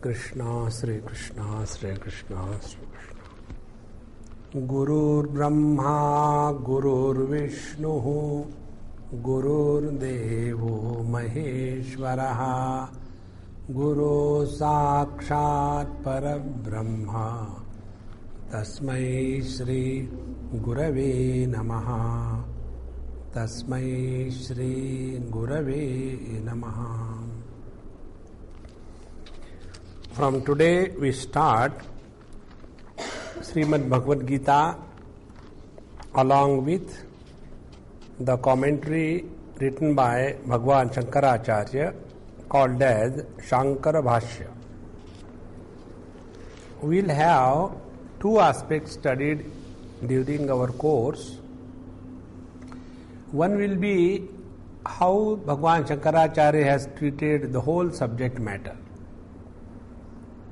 Krishna, Sri Krishna, Sri Krishna, Sri Krishna. Gurur Brahma, Gurur Vishnu, Gurur Devo Maheshwaraha, Guru Sakshat Parabrahma, Tasmai Shri Gurave Namaha, Tasmai Shri Gurave Namaha. From today we start Srimad Bhagavad Gita along with the commentary written by Bhagwan Shankaracharya called as Shankara Bhashya. We will have two aspects studied during our course. One will be how Bhagwan Shankaracharya has treated the whole subject matter.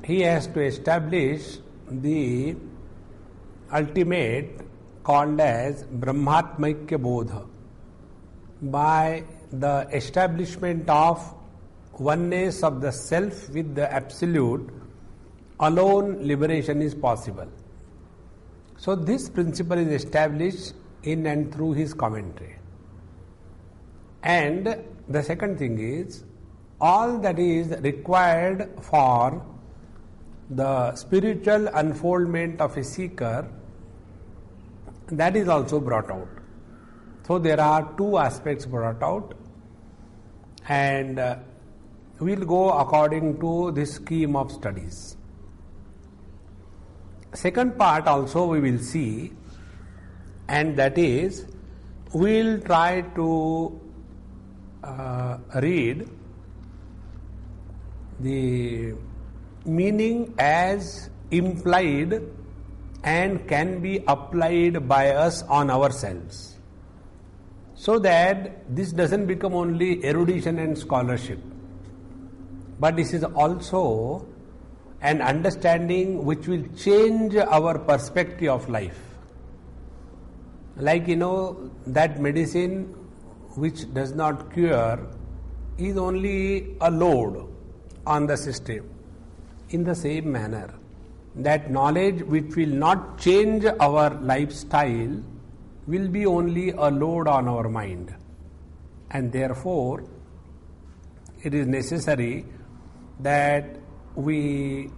He has to establish the ultimate called as Brahmatmaikya Bodha. By the establishment of oneness of the self with the absolute, alone liberation is possible. So this principle is established in and through his commentary. And the second thing is, all that is required for the spiritual unfoldment of a seeker, that is also brought out. So there are two aspects brought out, and we will go according to this scheme of studies. Second part also we will see, and that is we will try to read the meaning as implied and can be applied by us on ourselves, so that this doesn't become only erudition and scholarship, but this is also an understanding which will change our perspective of life. Like, that medicine which does not cure is only a load on the system. In the same manner, that knowledge which will not change our lifestyle will be only a load on our mind, and therefore it is necessary that we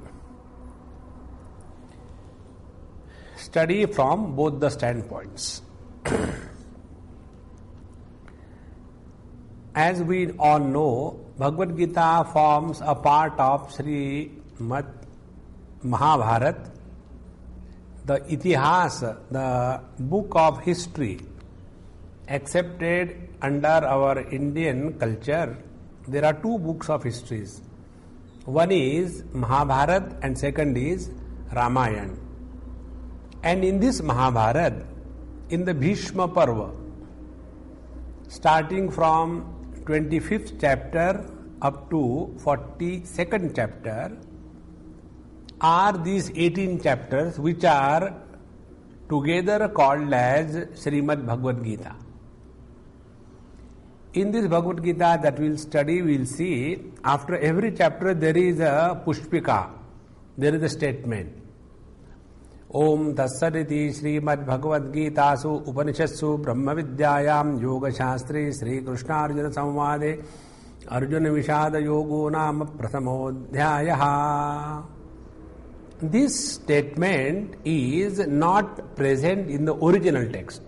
study from both the standpoints. As we all know, Bhagavad Gita forms a part of Srimad Mahabharata, the Itihas, the book of history accepted under our Indian culture. There are two books of histories. One is Mahabharata and second is Ramayana. And in this Mahabharata, in the Bhishma Parva, starting from 25th chapter up to 42nd chapter, are these 18 chapters which are together called as Srimad Bhagavad Gita. In this Bhagavad Gita that we will study, we will see after every chapter there is a Pushpika, there is a statement. Om Tassariti Srimad Bhagavad Gita Su Upanishadsu Brahma Vidyayam Yoga Shastri Sri Krishna Arjuna Samvade Arjuna Vishada Yogo Nama Prathamodhyayaha. This statement is not present in the original text.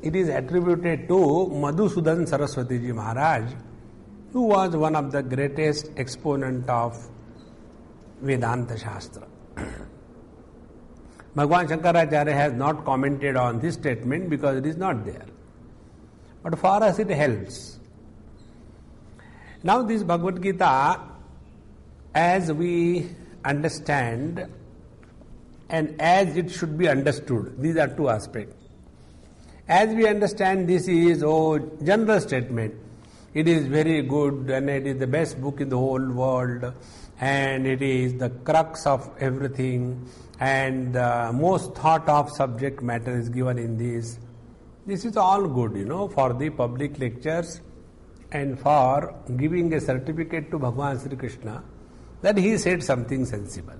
It is attributed to Madhusudan Saraswati Ji Maharaj, who was one of the greatest exponent of Vedanta Shastra. Bhagwan Shankaracharya has not commented on this statement because it is not there. But for us it helps. Now this Bhagavad Gita, as we understand and as it should be understood, these are two aspects. As we understand, this is general statement. It is very good and it is the best book in the whole world and it is the crux of everything and the most thought of subject matter is given in this. This is all good, for the public lectures and for giving a certificate to Bhagavan Sri Krishna that he said something sensible.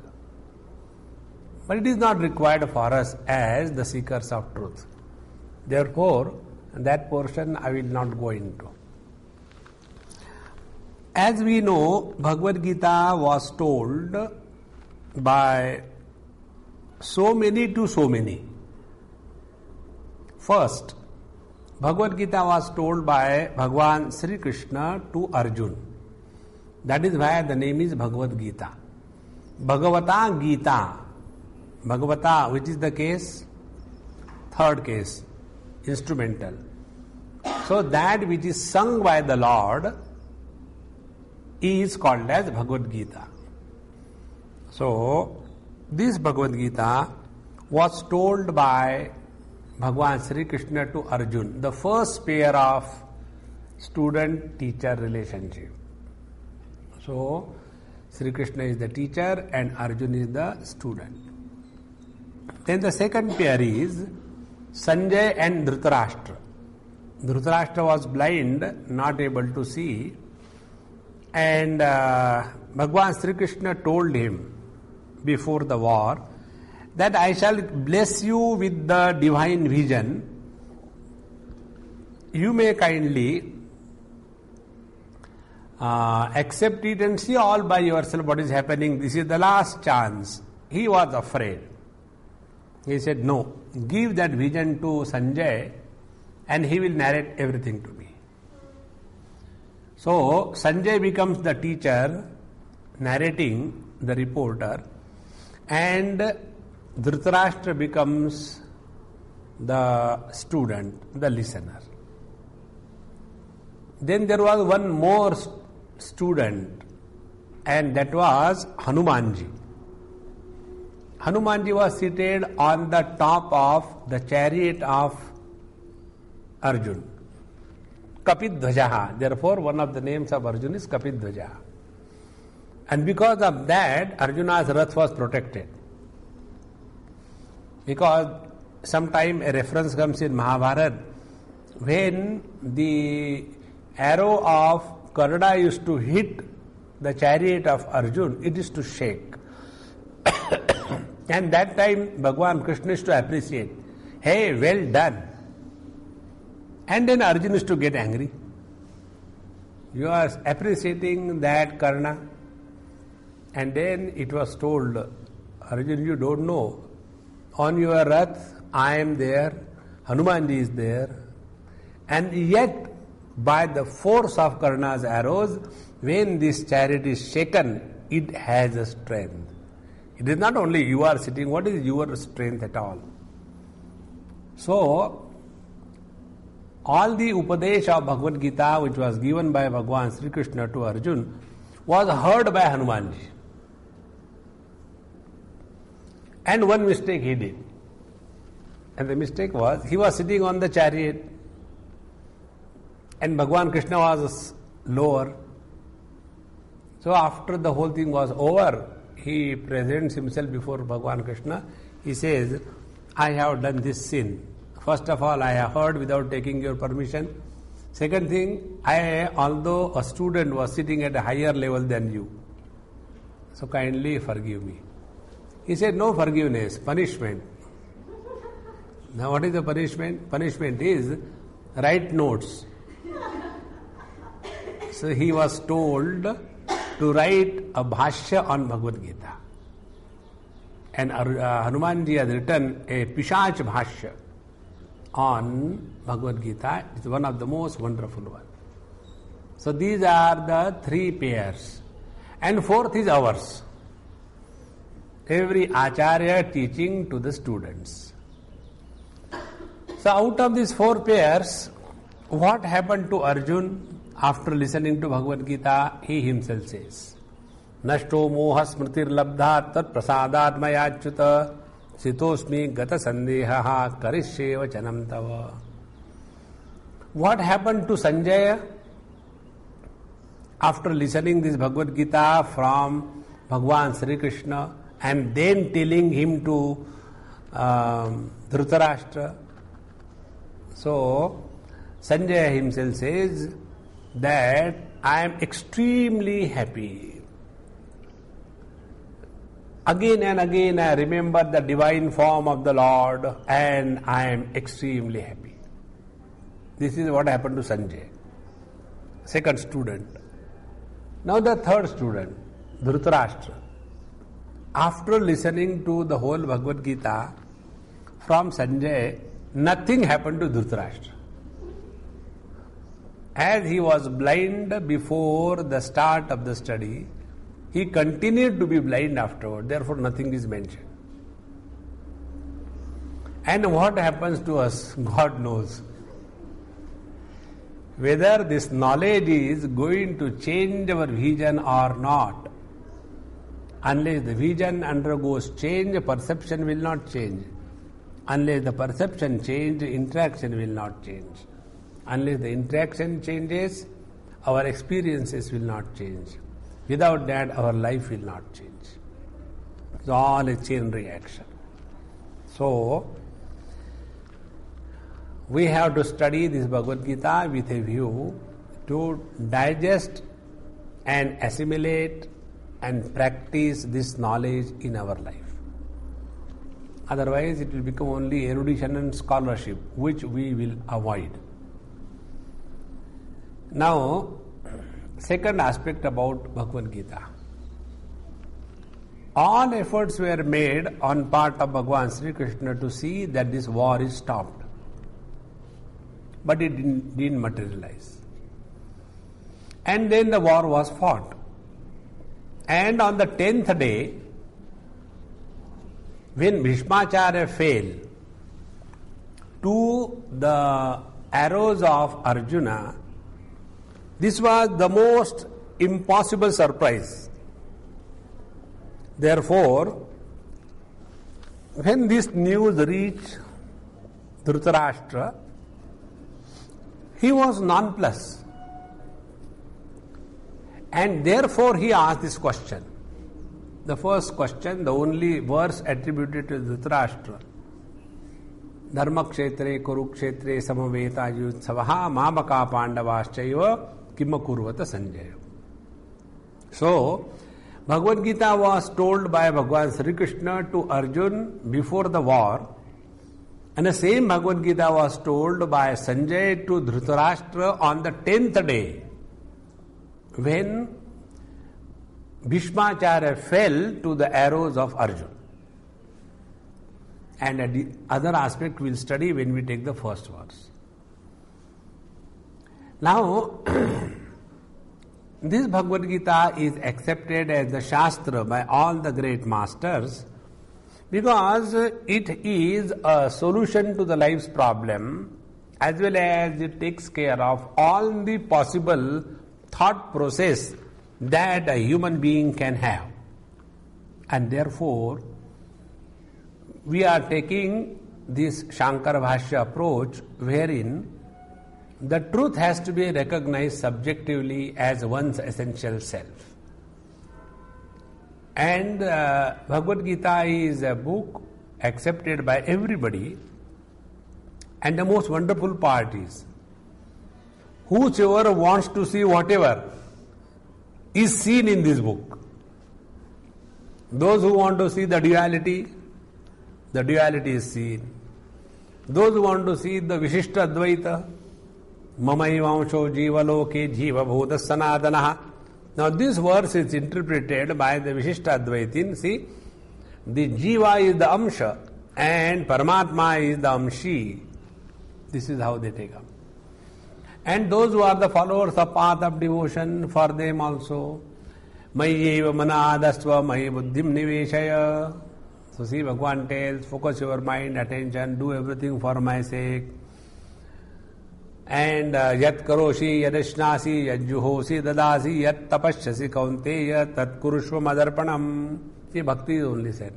But it is not required for us as the seekers of truth. Therefore, that portion I will not go into. As we know, Bhagavad Gita was told by so many to so many. First, Bhagavad Gita was told by Bhagavan Sri Krishna to Arjun. That is why the name is Bhagavad Gita. Bhagavata Gita. Bhagavata, which is the case? Third case, instrumental. So that which is sung by the Lord is called as Bhagavad Gita. So, this Bhagavad Gita was told by Bhagavan Sri Krishna to Arjun, the first pair of student-teacher relationship. So, Sri Krishna is the teacher and Arjun is the student. Then the second pair is Sanjay and Dhritarashtra. Dhritarashtra was blind, not able to see, and Bhagavan Sri Krishna told him before the war that I shall bless you with the divine vision. You may kindly accept it and see all by yourself what is happening. This is the last chance. He was afraid. He said, no, give that vision to Sanjay and he will narrate everything to me. So, Sanjay becomes the teacher narrating the reporter and Dhritarashtra becomes the student, the listener. Then there was one more student and that was Hanumanji. Hanumanji was seated on the top of the chariot of Arjun. Kapidhvajaha. Therefore, one of the names of Arjun is Kapidhvajaha. And because of that, Arjuna's wrath was protected. Because sometime a reference comes in Mahabharata when the arrow of Karna used to hit the chariot of Arjun, it is to shake. And that time Bhagavan Krishna is to appreciate, hey, well done. And then Arjun is to get angry. You are appreciating that Karna. And then it was told, Arjun, you don't know. On your wrath, I am there, Hanumanji is there. And yet, by the force of Karna's arrows, when this chariot is shaken, it has a strength. It is not only you are sitting, what is your strength at all? So, all the Upadesh of Bhagavad Gita which was given by Bhagavan Sri Krishna to Arjun was heard by Hanumanji. And one mistake he did. And the mistake was, he was sitting on the chariot and Bhagavan Krishna was lower. So after the whole thing was over, he presents himself before Bhagavan Krishna. He says, I have done this sin. First of all, I have heard without taking your permission. Second thing, although a student was sitting at a higher level than you, so kindly forgive me. He said, no forgiveness, punishment. Now what is the punishment? Punishment is write notes. So he was told to write a bhashya on Bhagavad Gita. And Hanumanji has written a Pishach bhashya on Bhagavad Gita. It's one of the most wonderful ones. So these are the three pairs. And fourth is ours. Every Acharya teaching to the students. So out of these four pairs, what happened to Arjun after listening to Bhagavad Gita? He himself says, Nashto moha smritir labdha tat prasadat mayachyuta sitosmi gata sandehaha karishye vachanam tava. What happened to Sanjaya after listening this Bhagavad Gita from Bhagavan Sri Krishna and then telling him to Dhritarashtra? So Sanjaya himself says, that I am extremely happy. Again and again I remember the divine form of the Lord and I am extremely happy. This is what happened to Sanjay, second student. Now the third student, Dhritarashtra. After listening to the whole Bhagavad Gita from Sanjay, nothing happened to Dhritarashtra. As he was blind before the start of the study, he continued to be blind afterward. Therefore, nothing is mentioned. And what happens to us, God knows. Whether this knowledge is going to change our vision or not, unless the vision undergoes change, perception will not change. Unless the perception changes, interaction will not change. Unless the interaction changes, our experiences will not change. Without that, our life will not change. It's all a chain reaction. So, we have to study this Bhagavad Gita with a view to digest and assimilate and practice this knowledge in our life. Otherwise, it will become only erudition and scholarship, which we will avoid. Now, second aspect about Bhagavad Gita. All efforts were made on part of Bhagavan Sri Krishna to see that this war is stopped. But it didn't materialize. And then the war was fought. And on the 10th day, when Bhishmacharya fell to the arrows of Arjuna, this was the most impossible surprise. Therefore, when this news reached Dhritarashtra, he was nonplussed. And therefore he asked this question. The first question, the only verse attributed to Dhritarashtra. Dharma kshetre kurukshetre samaveta yutsavaha mamaka pandavaschaiva kimakurvata Sanjaya. So, Bhagavad Gita was told by Bhagavan Sri Krishna to Arjun before the war, and the same Bhagavad Gita was told by Sanjay to Dhritarashtra on the 10th day, when Bhishmacharya fell to the arrows of Arjuna. And the other aspect we'll study when we take the first verse. Now, this Bhagavad Gita is accepted as the Shastra by all the great masters because it is a solution to the life's problem as well as it takes care of all the possible thought process that a human being can have. And therefore, we are taking this Shankara Bhashya approach wherein the truth has to be recognized subjectively as one's essential self. And Bhagavad Gita is a book accepted by everybody, and the most wonderful part is whosoever wants to see whatever is seen in this book. Those who want to see the duality is seen. Those who want to see the Vishishta Advaita, Mamaivansho Jivaloke Jiva Bhuta Sanadanaha. Now this verse is interpreted by the Vishishta Advaitin. See, the Jiva is the Amsha and Paramatma is the Amshi. This is how they take up. And those who are the followers of path of devotion, for them also, Mayyeva Manadasva Mayi Buddhim Niveshaya. So see, Bhagavan tells, focus your mind, attention, do everything for my sake. And yat karoshi, yadishnasi, yadjuhosi, dadasi, yat tapashyasi kaunteya, tat kurushva madarpanam. See, bhakti is only said.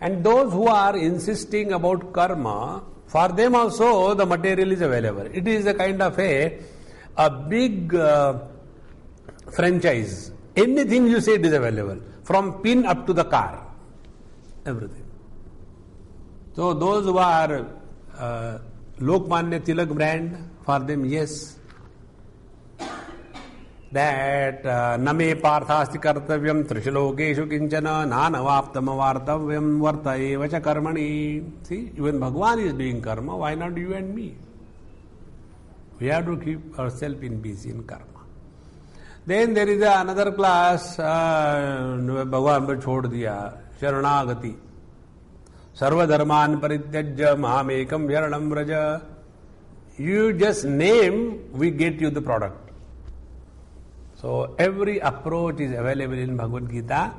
And those who are insisting about karma, for them also the material is available. It is a kind of a big franchise. Anything you say it is available. From pin up to the car. Everything. So those who are Lokmanya Tilak brand, for them yes, that name parthasti kartavyam trishlokeshu kinchana nanavaptamavartavyam varta evacha karmani. See, even Bhagwan is doing karma, why not you and me? We have to keep ourselves in busy in karma. Then there is another class, Bhagwan ko chhod diya, Sharanagati. Sarva dharman parityajya mahamekam vyaranam vraja. You just name, we get you the product. So every approach is available in Bhagavad Gita,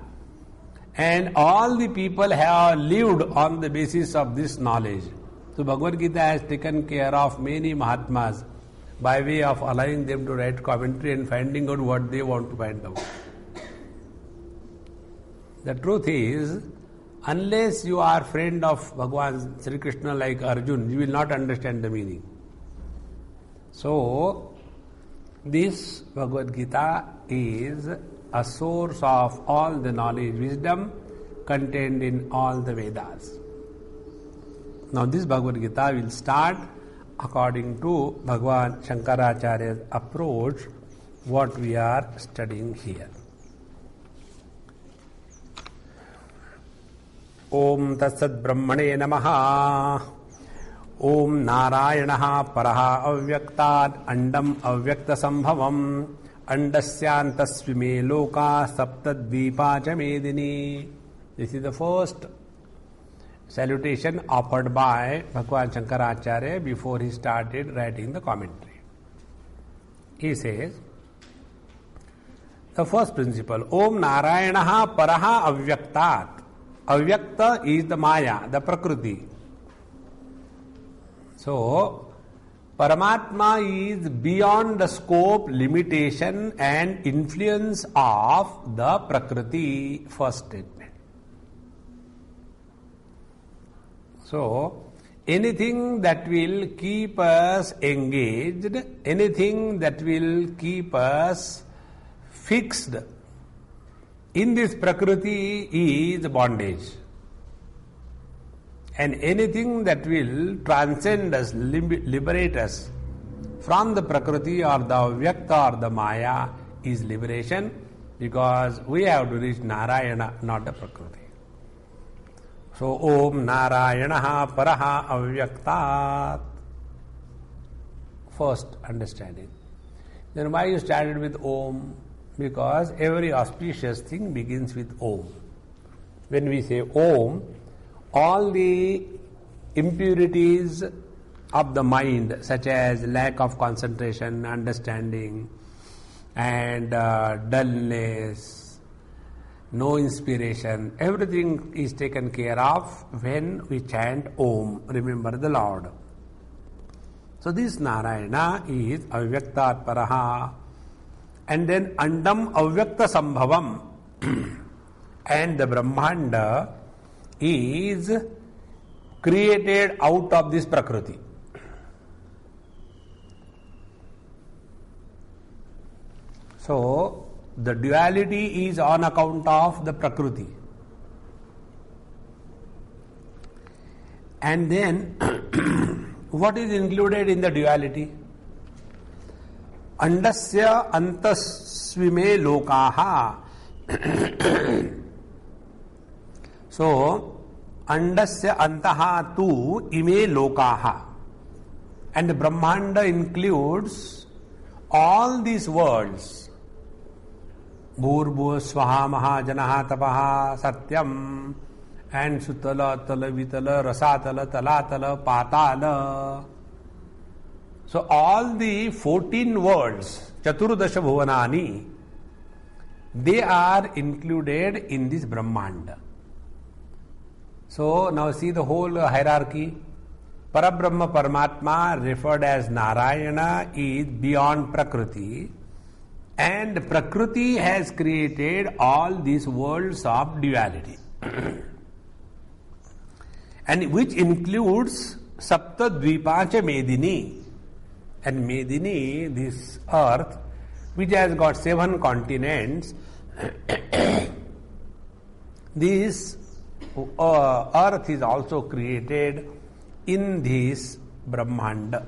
and all the people have lived on the basis of this knowledge. So Bhagavad Gita has taken care of many Mahatmas by way of allowing them to write commentary and finding out what they want to find out. The truth is, unless you are friend of Bhagwan Sri Krishna like Arjun, you will not understand the meaning. So, this Bhagavad Gita is a source of all the knowledge, wisdom contained in all the Vedas. Now this Bhagavad Gita will start according to Bhagwan Shankaracharya's approach, what we are studying here. Om Tatsat Brahmane Namaha. Om Narayanaha Paraha Avyaktat Andam Avyakta Sambhavam Andasyantasvime Loka Saptadvipa Chamedini. This is the first salutation offered by Bhagwan Shankaracharya before he started writing the commentary. He says, the first principle, Om Narayanaha Paraha Avyaktat. Avyakta is the Maya, the Prakriti. So, Paramatma is beyond the scope, limitation and influence of the Prakriti, first statement. So, anything that will keep us engaged, anything that will keep us fixed in this Prakriti is bondage. And anything that will transcend us, liberate us from the Prakriti or the Avyakta or the Maya is liberation, because we have to reach Narayana, not the Prakriti. So, Om Narayanaha Paraha Avyaktat. First understanding. Then why you started with Om? Because every auspicious thing begins with Om. When we say Om, all the impurities of the mind, such as lack of concentration, understanding, and dullness, no inspiration, everything is taken care of when we chant Om, remember the Lord. So this Narayana is Avyaktat Paraha, and then Andam Avyakta Sambhavam, and the Brahmanda is created out of this Prakriti. So, the duality is on account of the Prakriti. And then, what is included in the duality? Andasya antasvime lokaha. So, Andasya antaha tu ime lokaha. And Brahmanda includes all these worlds. Bhurbu swaha mahajanaha tapaha satyam, and sutala tala vitala rasatala talatala patala. So all the 14 worlds, Chaturdasha Bhuvanani, they are included in this Brahmanda. So now see the whole hierarchy. Parabrahma Paramatma, referred as Narayana, is beyond Prakriti, and Prakriti has created all these worlds of duality, and which includes Sapta Dvipacha Medini. And Medini, this earth, which has got 7 continents, this earth is also created in this Brahmanda.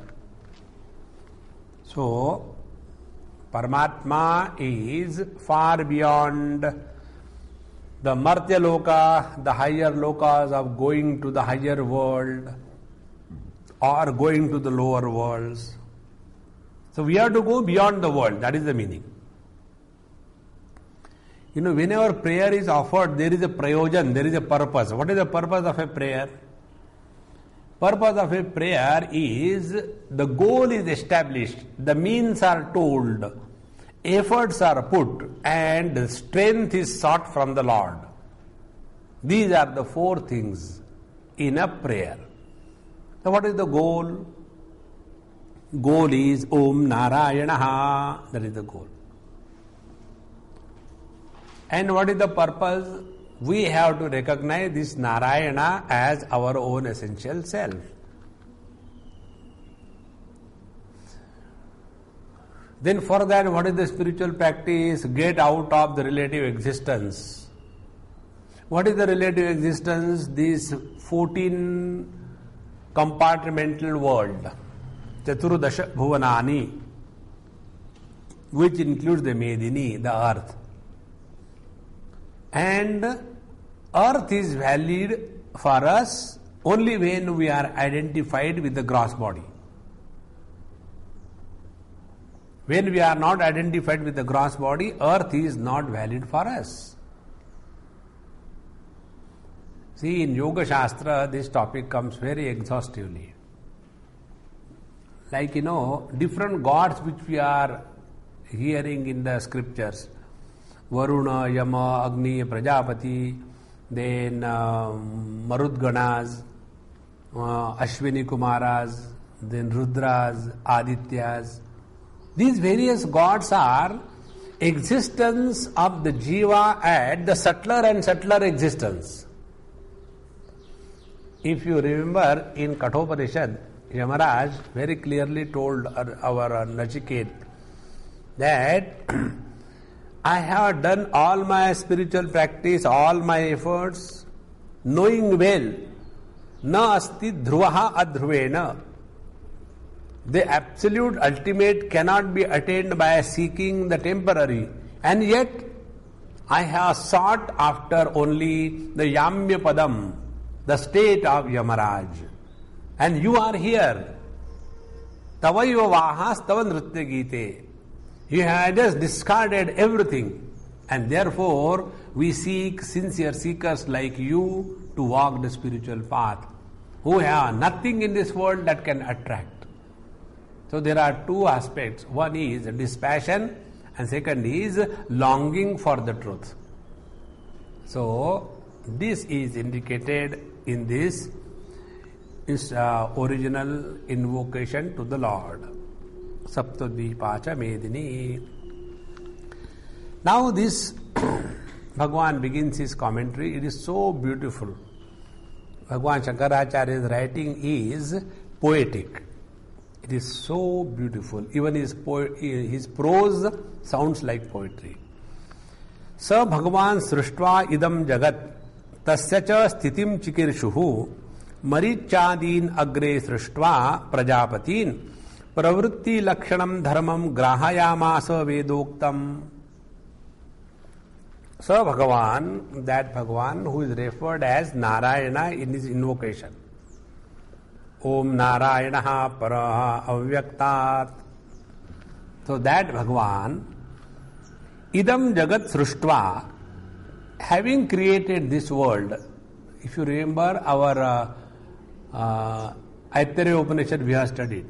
So, Paramatma is far beyond the Martya Loka, the higher lokas of going to the higher world or going to the lower worlds. So we have to go beyond the world. That is the meaning. Whenever prayer is offered, there is a prayojan, there is a purpose. What is the purpose of a prayer? Purpose of a prayer is the goal is established, the means are told, efforts are put, and strength is sought from the Lord. These are the four things in a prayer. So what is the goal? Goal is Om Narayanaha. That is the goal. And what is the purpose? We have to recognize this Narayana as our own essential self. Then for that, what is the spiritual practice? Get out of the relative existence. What is the relative existence? This 14 compartmental world, Chaturudasha Bhuvanani, which includes the Medini, the earth. And earth is valid for us only when we are identified with the gross body. When we are not identified with the gross body, earth is not valid for us. See, in Yoga Shastra, this topic comes very exhaustively. Like, different gods which we are hearing in the scriptures. Varuna, Yama, Agni, Prajapati, then Marudganas, Ashwini Kumaras, then Rudras, Adityas. These various gods are existence of the Jiva at the subtler and subtler existence. If you remember, in Kathopanishad, Yamaraj very clearly told our Nachiket that I have done all my spiritual practice, all my efforts, knowing well, na asti dhruvaha adhruvena. The absolute ultimate cannot be attained by seeking the temporary. And yet, I have sought after only the Yamya Padam, the state of Yamaraj. And you are here. Tavaiva vahas tava nritya gite. You have just discarded everything. And therefore, we seek sincere seekers like you to walk the spiritual path, who have nothing in this world that can attract. So there are two aspects. One is dispassion and second is longing for the truth. So this is indicated in this original invocation to the Lord. Saptadvipacha Medini. Now this Bhagavan begins his commentary. It is so beautiful. Bhagavan Shankaracharya's writing is poetic. It is so beautiful. Even his prose sounds like poetry. Sa Bhagavan srishtva idam jagat tasya cha sthitim chikirshuhu marichadin agre srishtva prajapatin pravritti lakshanam dharmam grahayamasa vedoktam. Sa Bhagavan, that Bhagavan who is referred as Narayana in his invocation. Om Narayanaha Paraha Avyaktat. So that Bhagavan, Idam Jagat Srishtva, having created this world, if you remember our Aitareya Upanishad we have studied.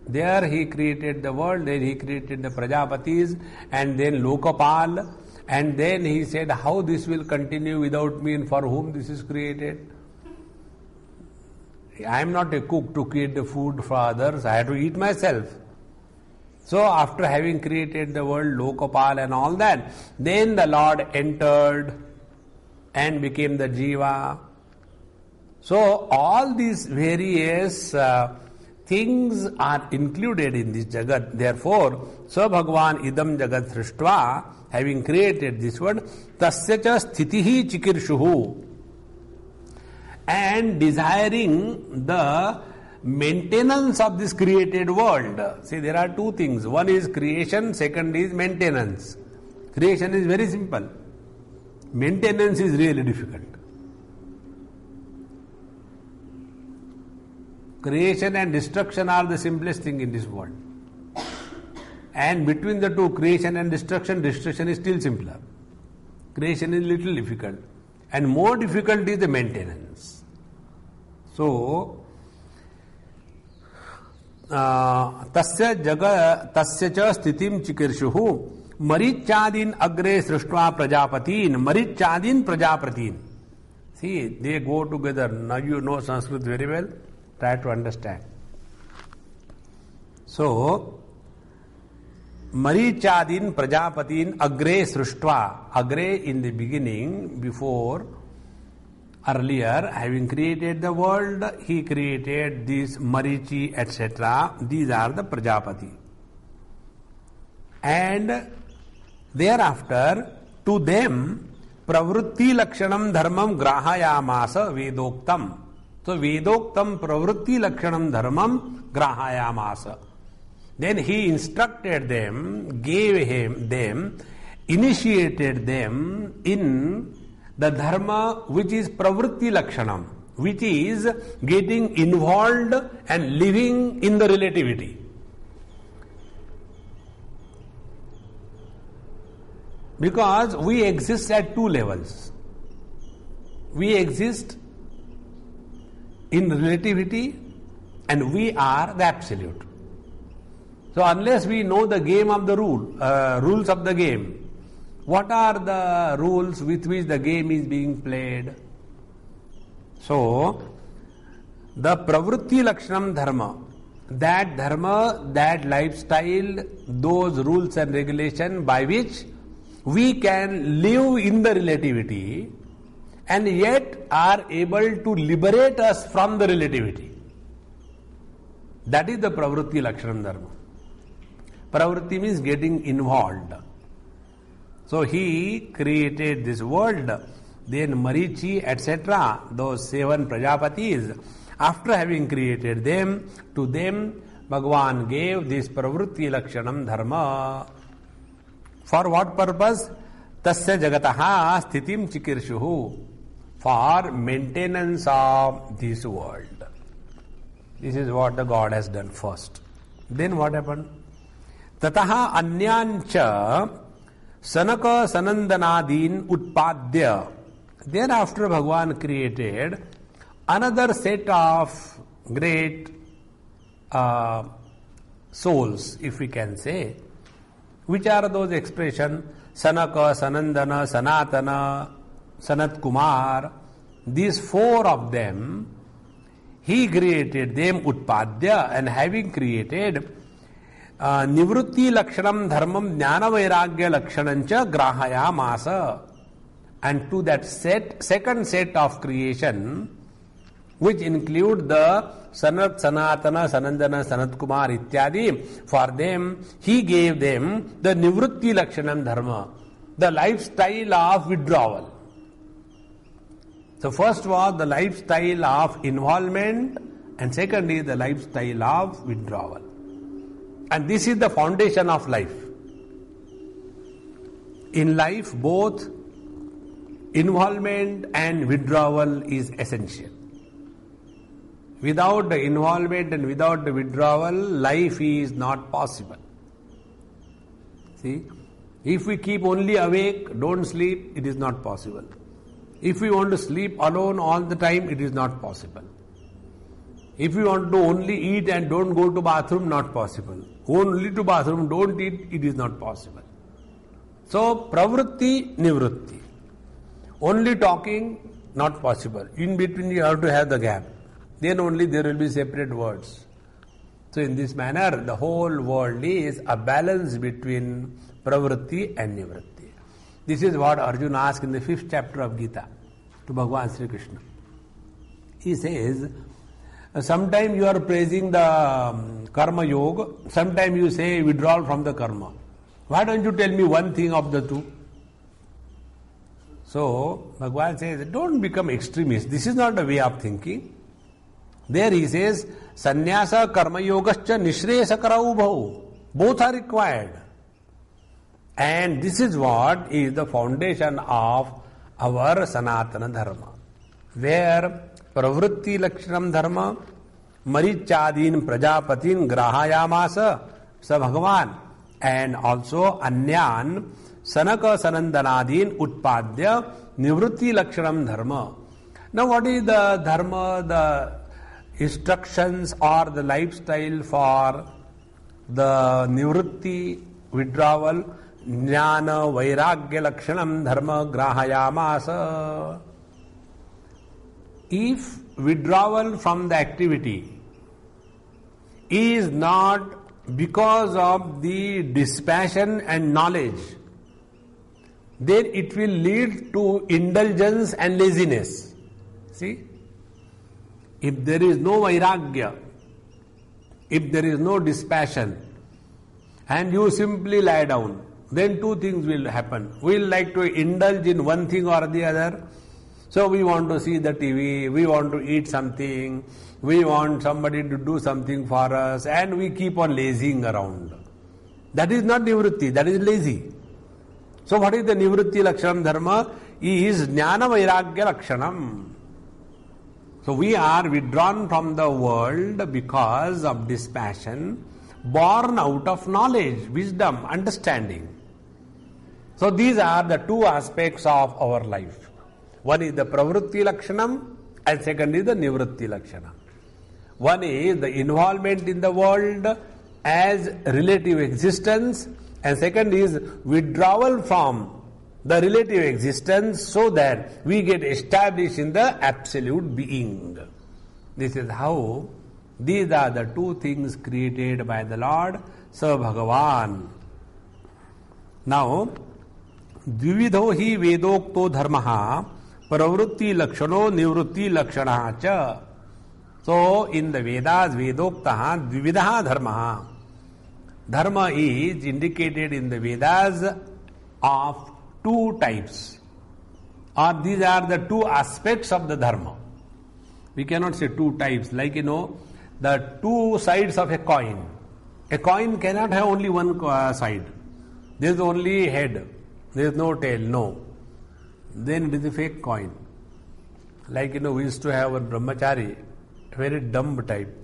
There he created the world, then he created the Prajapatis and then Lokapal, and then he said how this will continue without me and for whom this is created. I am not a cook to create the food for others, I have to eat myself. So after having created the world, Lokapal and all that, then the Lord entered and became the Jiva. So all these various things are included in this Jagat. Therefore, Sa Bhagavan idam Jagat srishtva, having created this world, tasya cha sthitihi chikirshuhu, and desiring the maintenance of this created world. See, there are two things. One is creation, second is maintenance. Creation is very simple. Maintenance is really difficult. Creation and destruction are the simplest thing in this world. And between the two, creation and destruction is still simpler. Creation is little difficult. And more difficult is the maintenance. So, तस्य च स्थितिम चिकीर्षुः मरीच्यादीन अग्रे सृष्ट्वा प्रजापतीन मरीच्यादीन प्रजापतीन. See, they go together. Now you know Sanskrit very well. Try to understand. So, Marichadin Prajapatin Agre Srishtva. Agre in the beginning, before, earlier, having created the world, he created these Marichi, etc. These are the Prajapati. And thereafter, to them, Pravrutti Lakshanam Dharmam Grahayamasa Vedoktam. So Vedoktam Pravrutti Lakshanam Dharmam Grahayamasa. Then he instructed them, gave them, initiated them in the dharma which is Pravrutti Lakshanam, which is getting involved and living in the relativity. Because we exist at two levels. We exist in relativity and we are the absolute. So unless we know the game of the rules of the game, what are the rules with which the game is being played? So, the Pravrutti Lakshanam Dharma, that lifestyle, those rules and regulations by which we can live in the relativity and yet are able to liberate us from the relativity. That is the Pravrutti Lakshanam Dharma. Pravrutti means getting involved. So he created this world, then Marichi, etc., those 7 Prajapatis. After having created them, to them Bhagavan gave this Pravrutti Lakshanam Dharma. For what purpose? Tasya jagataha sthitim chikirshuhu. For maintenance of this world. This is what the God has done first. Then what happened? Tataha anyancha sanaka sanandanadin utpadya. Thereafter Bhagavan created another set of great souls, if we can say. Which are those expressions? Sanaka, Sanandana, Sanatana, Sanat Kumar. These 4 of them, he created them utpadya, and having created Nivrutti Lakshanam Dharmam Jnana Vairagya Lakshanancha Grahaya Masa. And to that second set of creation, which include the Sanat, Sanatana, Sanandana, Sanat Kumar ityadi, for them he gave them the Nivrutti Lakshanam Dharma, the lifestyle of withdrawal. So first was the lifestyle of involvement, and second is the lifestyle of withdrawal. And this is the foundation of life. In life, both involvement and withdrawal is essential. Without the involvement and without the withdrawal, life is not possible. See, if we keep only awake, don't sleep, it is not possible. If we want to sleep alone all the time, it is not possible. If we want to only eat and don't go to bathroom, not possible. Only to bathroom, don't eat, it is not possible. So, pravrutti, nivrutti. Only talking, not possible. In between you have to have the gap. Then only there will be separate words. So in this manner, the whole world is a balance between pravrutti and nivrutti. This is what Arjuna asked in the 5th chapter of Gita to Bhagavan Sri Krishna. He says, sometimes you are praising the karma yoga, sometimes you say withdrawal from the karma. Why don't you tell me one thing of the two? So Bhagavan says, don't become extremist. This is not a way of thinking. There he says, sannyasa karma yogascha nishreyasakara ubhau. Both are required. And this is what is the foundation of our Sanatana Dharma, where pravritti lakshanam dharma marichadin prajapatin grahayamasa sa Bhagavan, and also anyan sanaka sanandanadin utpadya nivritti lakshanam dharma. Now what is the dharma, the instructions or the lifestyle for the nivritti, withdrawal? Jnana vairagya lakshanam dharma grahayamasa. If withdrawal from the activity is not because of the dispassion and knowledge, then it will lead to indulgence and laziness. See? If there is no vairagya, if there is no dispassion, and you simply lie down, then two things will happen. We will like to indulge in one thing or the other. So we want to see the TV, we want to eat something, we want somebody to do something for us, and we keep on lazing around. That is not nivritti, that is lazy. So what is the nivritti lakshanam dharma? Is jnana vairagya lakshanam. So we are withdrawn from the world because of dispassion, born out of knowledge, wisdom, understanding. So these are the two aspects of our life. One is the pravritti lakshanam and second is the nivritti lakshanam. One is the involvement in the world as relative existence, and second is withdrawal from the relative existence so that we get established in the absolute being. This is how these are the two things created by the Lord, Sa Bhagavan. Now, Dvividho hi vedokto dharmaha pravritti lakshano nivritti lakshanaha cha. So, in the Vedas, vedoktaha dvividaha dharmaha. Dharma is indicated in the Vedas of two types, or these are the two aspects of the dharma. We cannot say two types, like the two sides of a coin. A coin cannot have only one side. There is only head, there is no tail, no. Then it is a fake coin. Like we used to have a brahmachari, a very dumb type.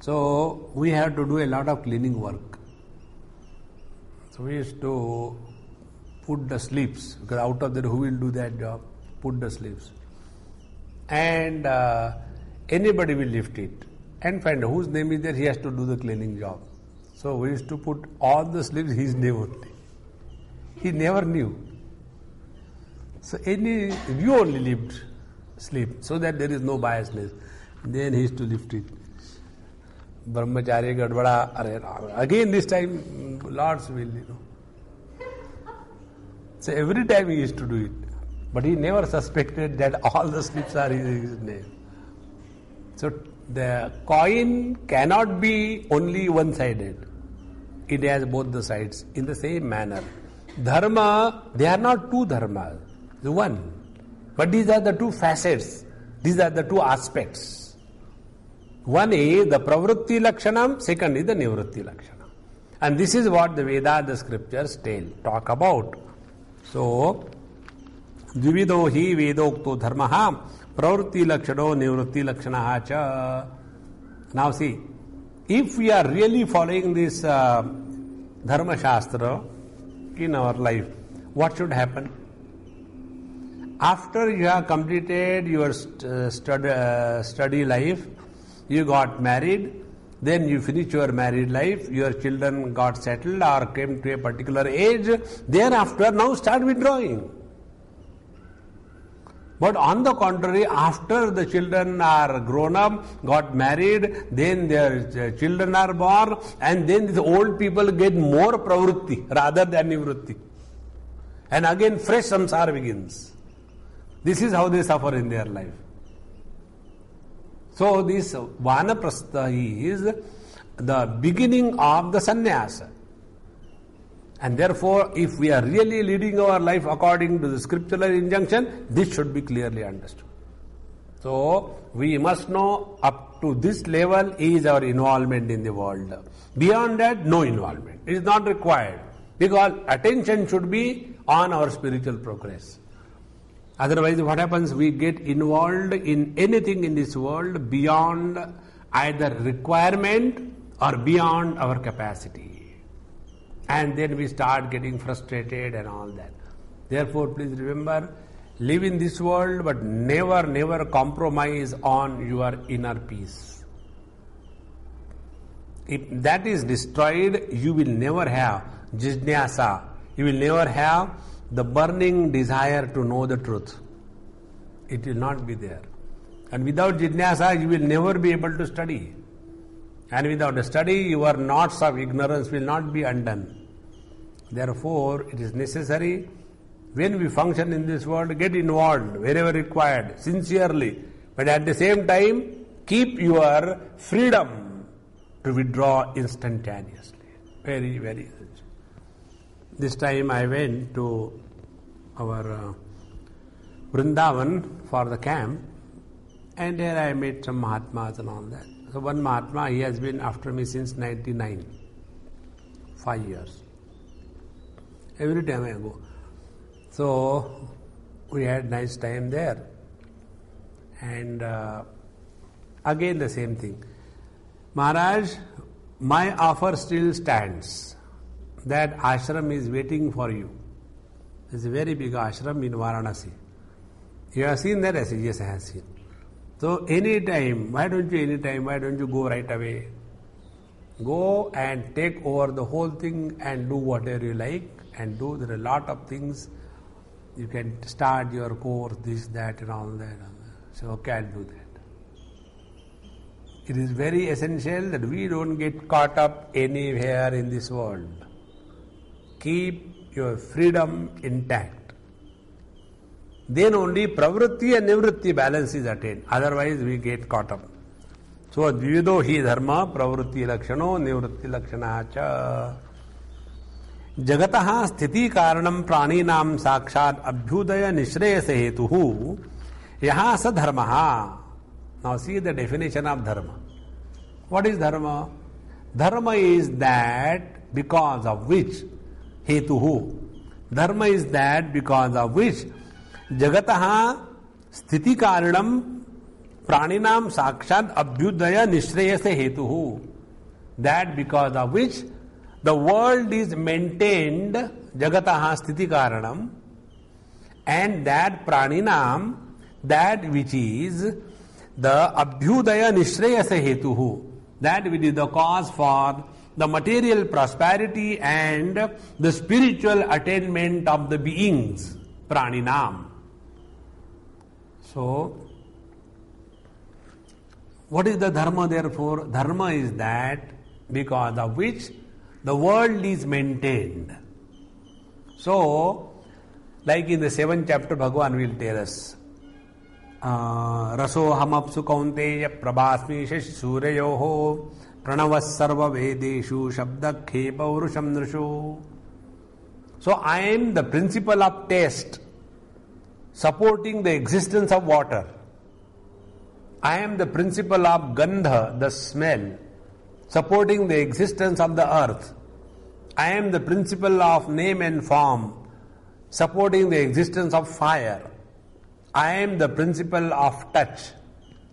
So we have to do a lot of cleaning work. So we used to put the sleeves, because out of there who will do that job? Put the sleeves. And anybody will lift it and find whose name is there, he has to do the cleaning job. So we used to put all the sleeves his name only. He never knew. So you only lift sleep so that there is no biasness. Then he used to lift it. Brahmachari gadvada, again this time Lord's will, So every time he used to do it. But he never suspected that all the slips are his name. So the coin cannot be only one-sided. It has both the sides in the same manner. Dharma, they are not two dharmas, the one. But these are the two facets. These are the two aspects. One is the pravritti lakshanam, second is the nivritti lakshanam. And this is what the Vedas, the scriptures talk about. So, dvividho hi vedokto dharmaha pravritti lakshano nivritti lakshanaha cha. Now see, if we are really following this dharma shastra in our life, what should happen? After you have completed your study life, you got married, then you finish your married life, your children got settled or came to a particular age, thereafter now start withdrawing. But on the contrary, after the children are grown up, got married, then their children are born, and then these old people get more pravritti rather than nivritti. And again fresh samsara begins. This is how they suffer in their life. So this vanaprastha is the beginning of the sannyasa. And therefore, if we are really leading our life according to the scriptural injunction, this should be clearly understood. So we must know up up to this level is our involvement in the world. Beyond that, no involvement. It is not required, because attention should be on our spiritual progress. Otherwise, what happens? We get involved in anything in this world beyond either requirement or beyond our capacity. And then we start getting frustrated and all that. Therefore, please remember, live in this world, but never compromise on your inner peace. If that is destroyed, you will never have jijnasa. You will never have the burning desire to know the truth. It will not be there. And without jijnasa, you will never be able to study. And without a study, your knots of ignorance will not be undone. Therefore, it is necessary, when we function in this world, get involved wherever required, sincerely. But at the same time, keep your freedom to withdraw instantaneously. Very, very essential. This time I went to our Vrindavan for the camp, and there I met some Mahatmas and all that. So one Mahatma, he has been after me since 99, 5 years. Every time I go. So we had nice time there. And again the same thing. Maharaj, my offer still stands. That ashram is waiting for you. It's a very big ashram in Varanasi. You have seen that? I said, yes, I have seen. So anytime, why don't you go right away? Go and take over the whole thing and do whatever you like and do. There are a lot of things. You can start your course, this, that and all that. So okay, I'll do that. It is very essential that we don't get caught up anywhere in this world. Keep your freedom intact. Then only pravritti and nivritti balance is attained. Otherwise we get caught up. So dvivido hi dharma pravritti lakshano nivritti lakshana cha. Jagataha sthiti karanam praninam sakshat abhyudaya nishreyase hetuhu yaha sa dharmaha. Now see the definition of dharma. What is dharma? Dharma is that because of which hetuhu. Dharma is that because of which jagataha sthiti karanam praninam sakshat abhyudaya nishreyase hetuhu. That because of which the world is maintained, jagataha sthiti karanam, and that praninam, that which is the abhyudaya nishreyase hetuhu, that which is the cause for the material prosperity and the spiritual attainment of the beings, praninam. So, what is the dharma therefore? Dharma is that because of which the world is maintained. So, like in the 7th chapter, Bhagavan will tell us, Raso hamapsu kaunteya prabhasmi shashi suryayoho pranavas sarva vedeshu shabda khepa urusham nrisho. So, I am the principle of taste, supporting the existence of water. I am the principle of gandha, the smell, supporting the existence of the earth. I am the principle of name and form, supporting the existence of fire. I am the principle of touch,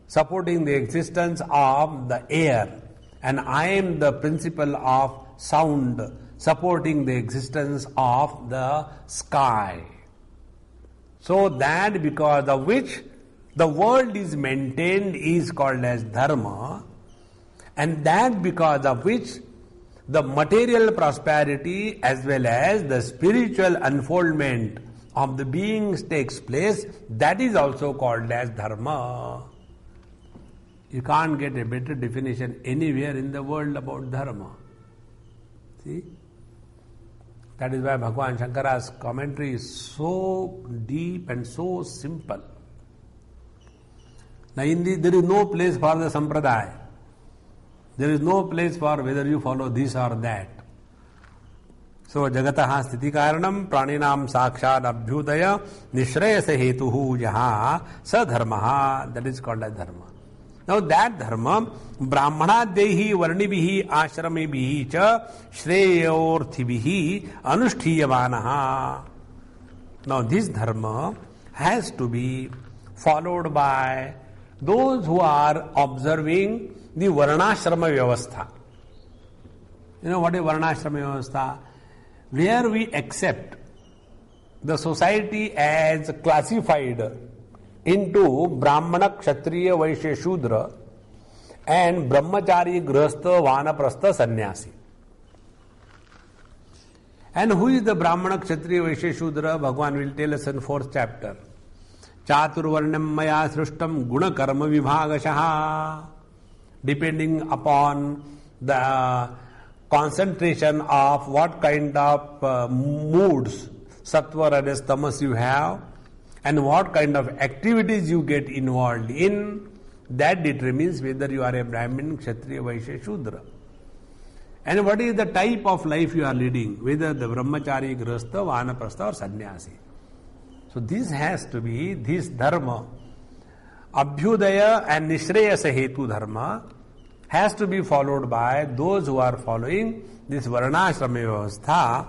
supporting the existence of the air. And I am the principle of sound, supporting the existence of the sky. So that because of which the world is maintained is called as dharma, and that because of which the material prosperity as well as the spiritual unfoldment of the beings takes place, that is also called as dharma. You can't get a better definition anywhere in the world about dharma. See? That is why Bhagavan Shankara's commentary is so deep and so simple. Now in this, there is no place for the sampradaya. There is no place for whether you follow this or that. So, jagataha sthiti karanam praninam sakshat abhyudaya nishreyase hetuhu yaha sa dharmaha. That is called as dharma. Now that dharma, brahmanadyehi varnibhihi ashramibhihi cha shreyorthibhihi anushthiyamanaha. Now this dharma has to be followed by those who are observing the varnashrama vyavastha. You know what is varnashrama vyavastha? Where we accept the society as classified into Brahmana, Kshatriya, Vaishya, Shudra and Brahmachari, Grihastha, Vanaprastha, Sannyasi. And who is the Brahmana, Kshatriya, Vaishya, Shudra? Bhagavan will tell us in 4th chapter. Chaturvarnam maya srishtam guna karma vibhagashaha. Depending upon the concentration of what kind of moods, sattva, rajas, tamas you have, and what kind of activities you get involved in, that determines whether you are a Brahmin, Kshatriya, Vaishya, Shudra. And what is the type of life you are leading, whether the Brahmachari, Grihastha, Vanaprastha or Sannyasi. So this has to be, this dharma, Abhyudaya and Nishreyasa Hetu dharma, has to be followed by those who are following this Varnashrama Vyavastha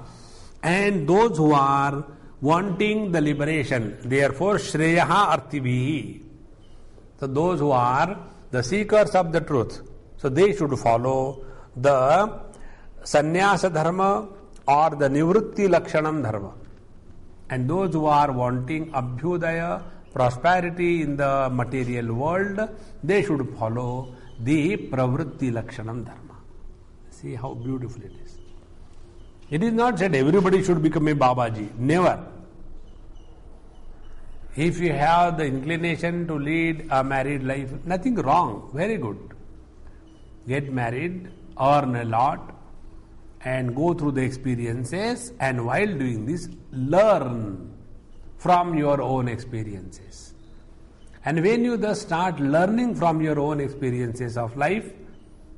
and those who are wanting the liberation. Therefore, Shreyaha Artibhihi. So those who are the seekers of the truth, so they should follow the Sannyasa Dharma or the Nivrutti Lakshanam Dharma. And those who are wanting Abhyudaya, prosperity in the material world, they should follow the Pravritti Lakshanam Dharma. See how beautiful it is. It is not said everybody should become a Babaji. Never. If you have the inclination to lead a married life, nothing wrong. Very good. Get married, earn a lot, and go through the experiences, and while doing this, learn from your own experiences. And when you thus start learning from your own experiences of life,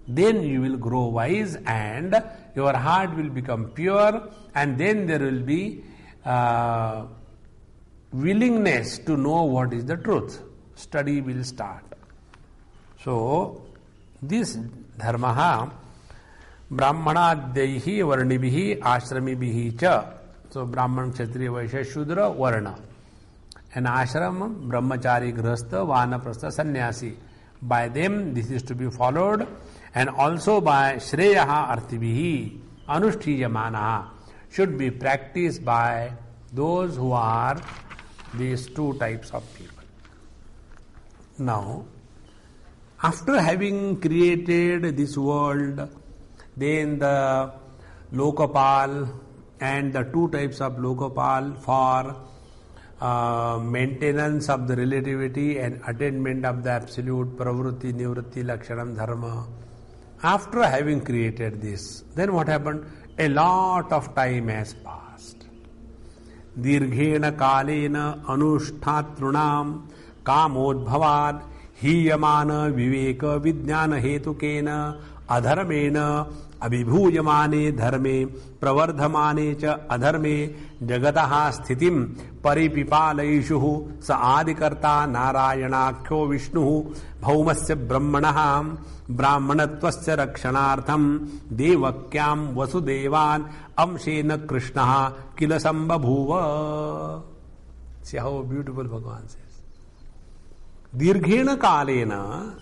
then you will grow wise and your heart will become pure, and then there will be willingness to know what is the truth. Study will start. So, this dharma brahmanadyehi varnibhihi ashramibihi cha. So, Brahman, Kshatriya, Vaishya, Shudra, Varna. And ashram, brahmachari, grihastha, vanaprastha, sannyasi. By them this is to be followed, and also by shreyaha artibhihi anushthiyamanaha should be practiced by those who are these two types of people. Now, after having created this world, then the Lokapal and the two types of Lokapal for maintenance of the relativity and attainment of the absolute pravritti, nivritti, lakshanam, dharma. After having created this, then what happened? A lot of time has passed. Dirghena kalena anushtatrunam kamodbhavad hiyamana viveka vijnana hetukena adharmena abhibhuyamane dharme pravardhamane cha adharme jagataha sthitim paripipalaishuhu sa adikarta narayanakhyo vishnuhu bhaumasya brahmanah brahmanatvasya rakshanartham devakyam vasudevan amshena krishnaha kila sambabhuva. See how beautiful Bhagavan says. Dirghena kalena,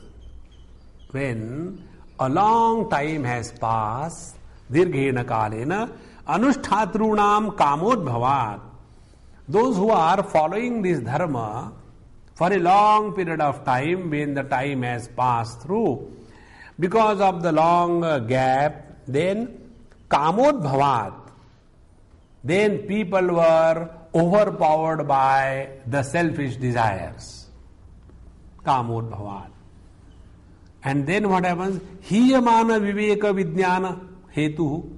when a long time has passed, dirghena kalena anushtatrunam kamodbhavat. Those who are following this dharma for a long period of time, when the time has passed through, because of the long gap, then kamodbhavat, then people were overpowered by the selfish desires. Kamodbhavat. And then what happens? Hiyamana viveka vijnana hetu.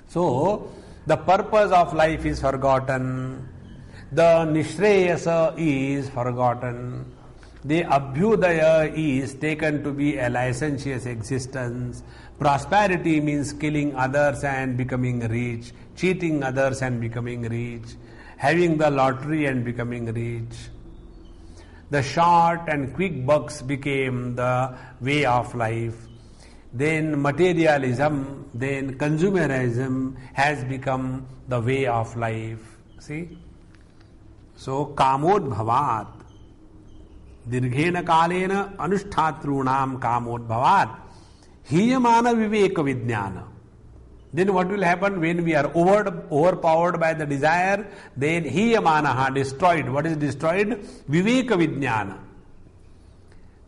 So, the purpose of life is forgotten. The nishreyasa is forgotten. The abhyudaya is taken to be a licentious existence. Prosperity means killing others and becoming rich, cheating others and becoming rich, having the lottery and becoming rich. the short and quick bucks became the way of life. Then materialism, then consumerism has become the way of life. See? So, kamodbhavat, dirghena kalena anushthatrunam kamodbhavat, hiyamana viveka vijnana. Then what will happen when we are overpowered by the desire? Then hiyamanaha, destroyed. What is destroyed? Viveka vijnana.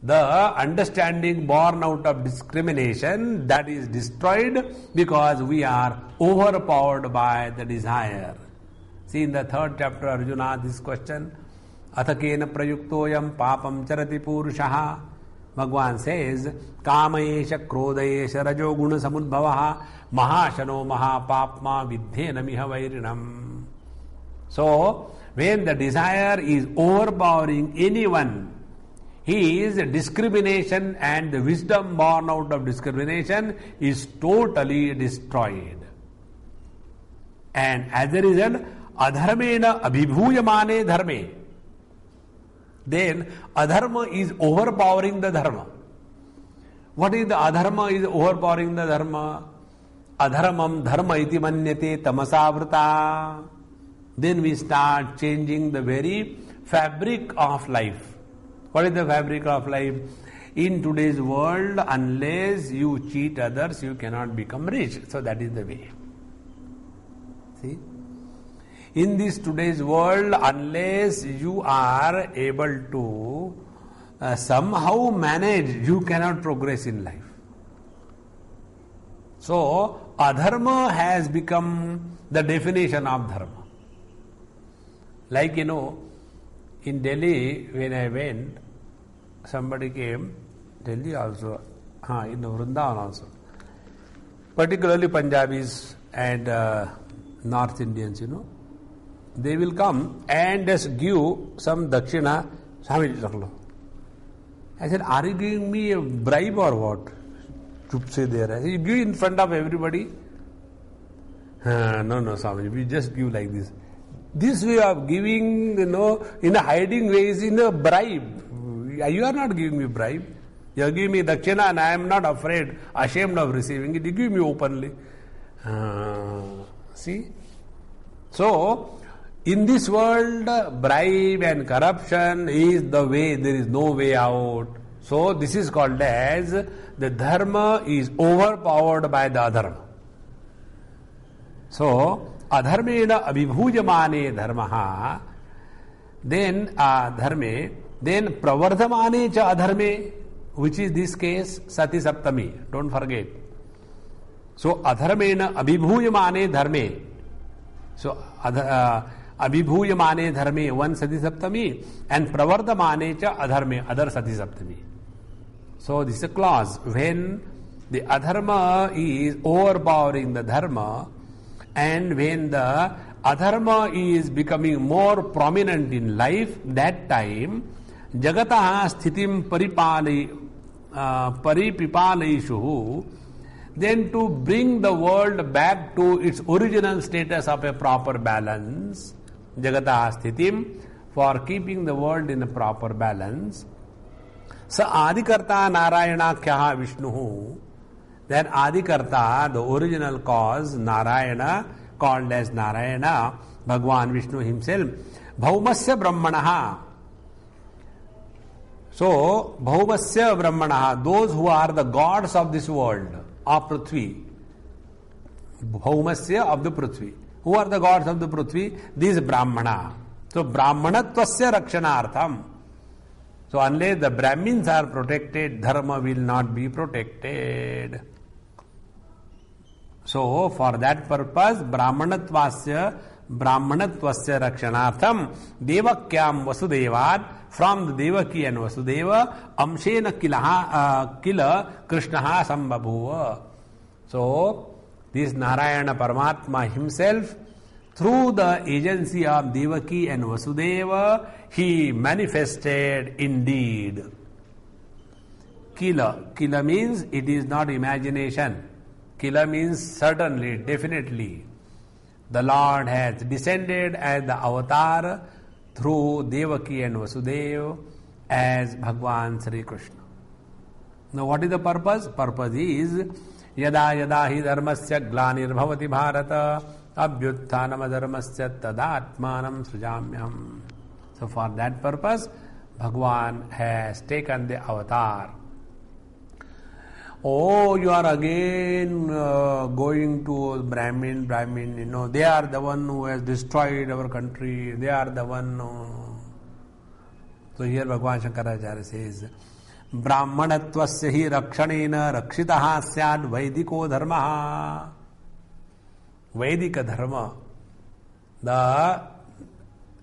The understanding born out of discrimination, that is destroyed because we are overpowered by the desire. See, in the 3rd chapter, Arjuna, this question, athakena prayuktoyam papam charati purushaha. Bhagavan says, kamayesha krodayesha rajoguna samudbhavaha mahashano mahapapma vidhena miha vairinam. So, when the desire is overpowering anyone, his discrimination and the wisdom born out of discrimination is totally destroyed. And as a result, adharmena abhibhuyamane dharme. Then adharma is overpowering the dharma. What is the adharma is overpowering the dharma? Adharmam dharma iti manyate tamasavrata. Then we start changing the very fabric of life. What is the fabric of life? In today's world, unless you cheat others, you cannot become rich. So that is the way. See? In this today's world, unless you are able to somehow manage, you cannot progress in life. So, adharma has become the definition of dharma. Like, in Delhi, when I went, somebody came, Delhi also, in Vrindavan also, particularly Punjabis and North Indians, they will come and just give some dakshina. I said, are you giving me a bribe or what? Chup se de raha hai. You give in front of everybody? No, Swami, we just give like this. This way of giving, in a hiding way is in a bribe. You are not giving me bribe. You are giving me dakshina and I am not afraid, ashamed of receiving it. You give me openly. See? So, in this world, bribe and corruption is the way, there is no way out. So, this is called as the dharma is overpowered by the adharma. So, adharmena abhibhujamane dharmaha, then dharme, then pravardhamane cha adharme, which is this case, sati saptami. Don't forget. So, adharmena abhibhujamane dharme. So, abhibhuyamane dharme, one sati saptami, and pravardhamane cha adharme, other sati saptami. So this is a clause. When the adharma is overpowering the dharma, and when the adharma is becoming more prominent in life, that time jagataha sthitim paripipalaishu, then to bring the world back to its original status of a proper balance, jagataha sthitim, for keeping the world in a proper balance, sa adikarta narayanakhyaha vishnuhu, then adikarta, the original cause, Narayana, called as Narayana, Bhagwan Vishnu himself, bhaumasya brahmanaha. So, bhaumasya brahmanaha, those who are the gods of this world, of Prithvi, bhaumasya of the Prithvi. Who are the gods of the Prithvi? These Brahmana. So, Brahmanatvasya rakshanartham. So, unless the Brahmins are protected, dharma will not be protected. So, for that purpose, Brahmanatvasya rakshanartham, Devakyam Vasudevad, from the Devaki and Vasudeva, Amshena kila Krishnaha sambhabhuva. So, this Narayana Paramatma himself, through the agency of Devaki and Vasudeva, he manifested indeed. Kila means it is not imagination. Kila means certainly, definitely. The Lord has descended as the avatar through Devaki and Vasudeva, as Bhagwan Sri Krishna. Now what is the purpose? Purpose is yada yada hi dharmasya glanirvavati bharata abhyutthanam adharmasya tadatmanam srijamyam. So for that purpose, Bhagwan has taken the avatar. Oh, you are again going to Brahmin, they are the one who has destroyed our country, they are the one. So here Bhagwan Shankaracharya says, Brahmanatvasya hi rakshanena rakshitaha syad vaidiko dharmaha. Vaidika dharma, the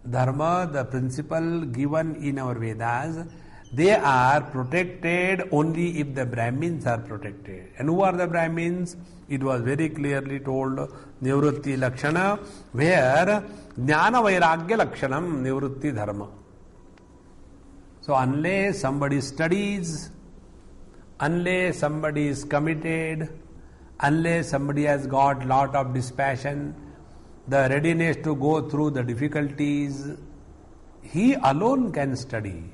dharma, the principle given in our Vedas, they are protected only if the Brahmins are protected. And who are the Brahmins? It was very clearly told, Nivrutti Lakshana, where Jnana Vairagya Lakshanam, Nivrutti Dharma. So unless somebody studies, unless somebody is committed, unless somebody has got lot of dispassion, the readiness to go through the difficulties, he alone can study.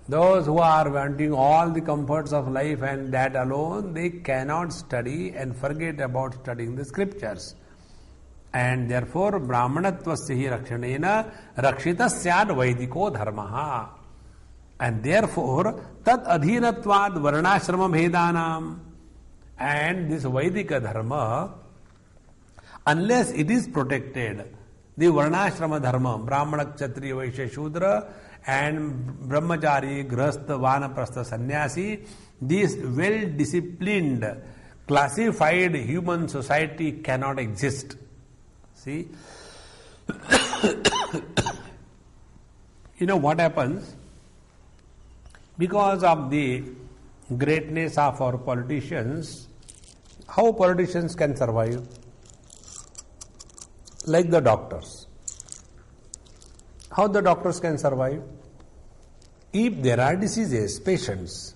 Those who are wanting all the comforts of life and that alone, they cannot study and forget about studying the scriptures. And therefore, Brahmanatvasya hi rakshanena rakshitasyad vaidiko dharmaha. And therefore, tat adhinatvad varnashrama bhedanam. And this Vaidika dharma, unless it is protected, the varnashrama dharma, Brahmana, Kshatriya, Vaishya, Shudra, and Brahmachari, Grahastha, Vanaprastha, Sannyasi, this well-disciplined, classified human society cannot exist. See? You know what happens? Because of the greatness of our politicians, how politicians can survive? Like the doctors. How the doctors can survive? If there are diseases, patients,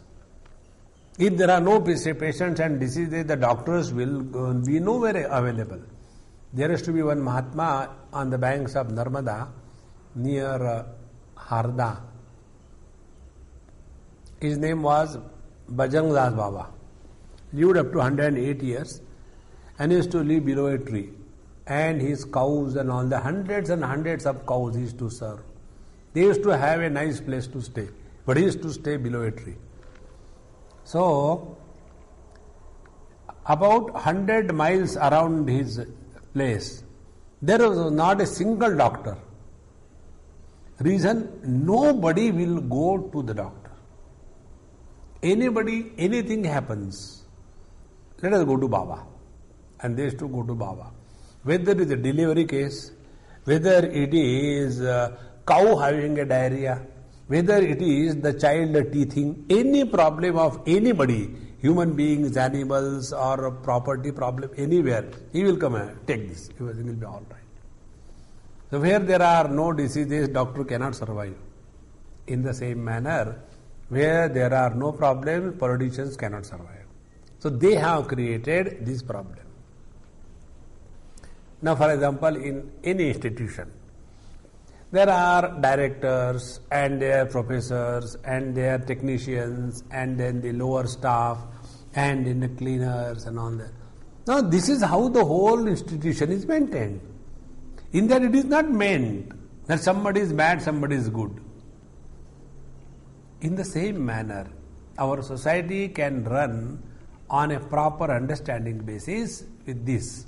if there are no patients and diseases, the doctors will be nowhere available. There used to be one Mahatma on the banks of Narmada near Harda. His name was Bajrang Das Baba. Lived up to 108 years and used to live below a tree. And his cows and all the hundreds and hundreds of cows he used to serve. They used to have a nice place to stay, but he used to stay below a tree. So, about 100 miles around his place, there was not a single doctor. Reason, nobody will go to the doctor. Anybody, anything happens, let us go to Baba. And they used to go to Baba. Whether it is a delivery case, whether it is a cow having a diarrhea, whether it is the child teething, any problem of anybody, human beings, animals, or a property problem anywhere, he will come and take this. Everything will be all right. So where there are no diseases, doctor cannot survive. In the same manner, where there are no problems, politicians cannot survive. So they have created this problem. Now, for example, in any institution, there are directors and their professors and their technicians and then the lower staff and then the cleaners and all that. Now, this is how the whole institution is maintained. In that it is not meant that somebody is bad, somebody is good. In the same manner, our society can run on a proper understanding basis with this.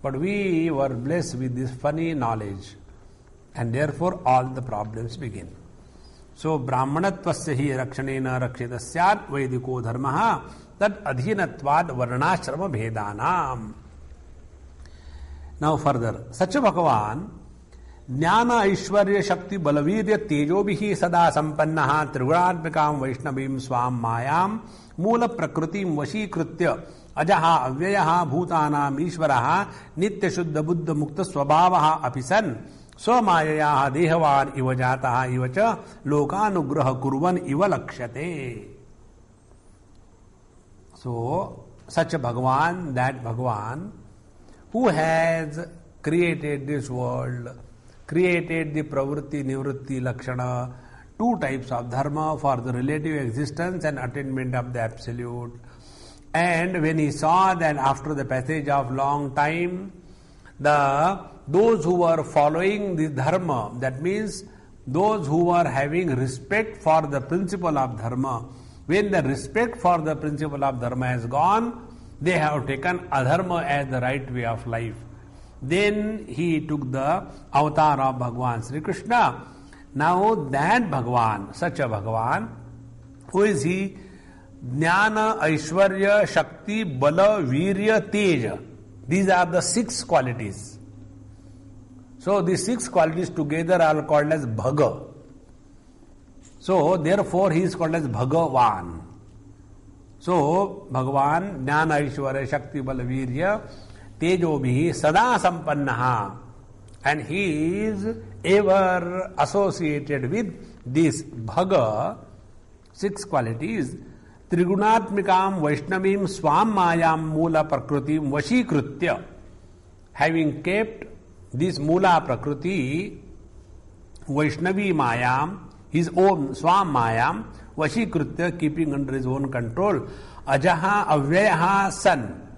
But we were blessed with this funny knowledge, and therefore all the problems begin. So, Brahmanatvasya hi rakshanena rakshitasyat vaidiko dharmaha tat adhinatvad varnashrama bhedanam. Now further, Sacha Bhagavan, Jnana Aishwarya Shakti Balavirya Tejobhihi Sada Sampannaha Triguratmikam Vaishnavim Swam Mayam Mula Prakritim Vashikritya Ajaha Avyayaha Bhutanam Ishvaraha Nitya Shuddha Buddha Mukta Swabhavaha Apisan Swamayayaha Dehavan Ivajataha Ivacha Lokanugraha Kurvan Iva Lakshate. So, such a Bhagavan, that Bhagavan, who has created this world, created the pravritti, nivritti, lakshana, two types of dharma for the relative existence and attainment of the absolute. And when he saw that after the passage of long time, those who were following the dharma, that means those who were having respect for the principle of dharma, when the respect for the principle of dharma has gone, they have taken adharma as the right way of life. Then he took the avatar of Bhagavan Sri Krishna. Now that Bhagavan, such a Bhagavan, who is he? Jnana, Aishwarya, Shakti, Bala, Virya, Teja. These are the 6 qualities. So these 6 qualities together are called as Bhaga. So therefore he is called as Bhagavan. So Bhagavan, Jnana, Aishwarya, Shakti, Bala, Virya, Tejo Bhi Sada Sampannaha. And he is ever associated with this Bhaga, 6 qualities. Trigunatmikam Vaishnavim Swam Mayam Mula Prakritim Vashikritya. Having kept this Mula Prakriti, Vaishnavi Mayam, his own Swam Mayam, Vashikritya, keeping under his own control. Ajaha Avyaha San.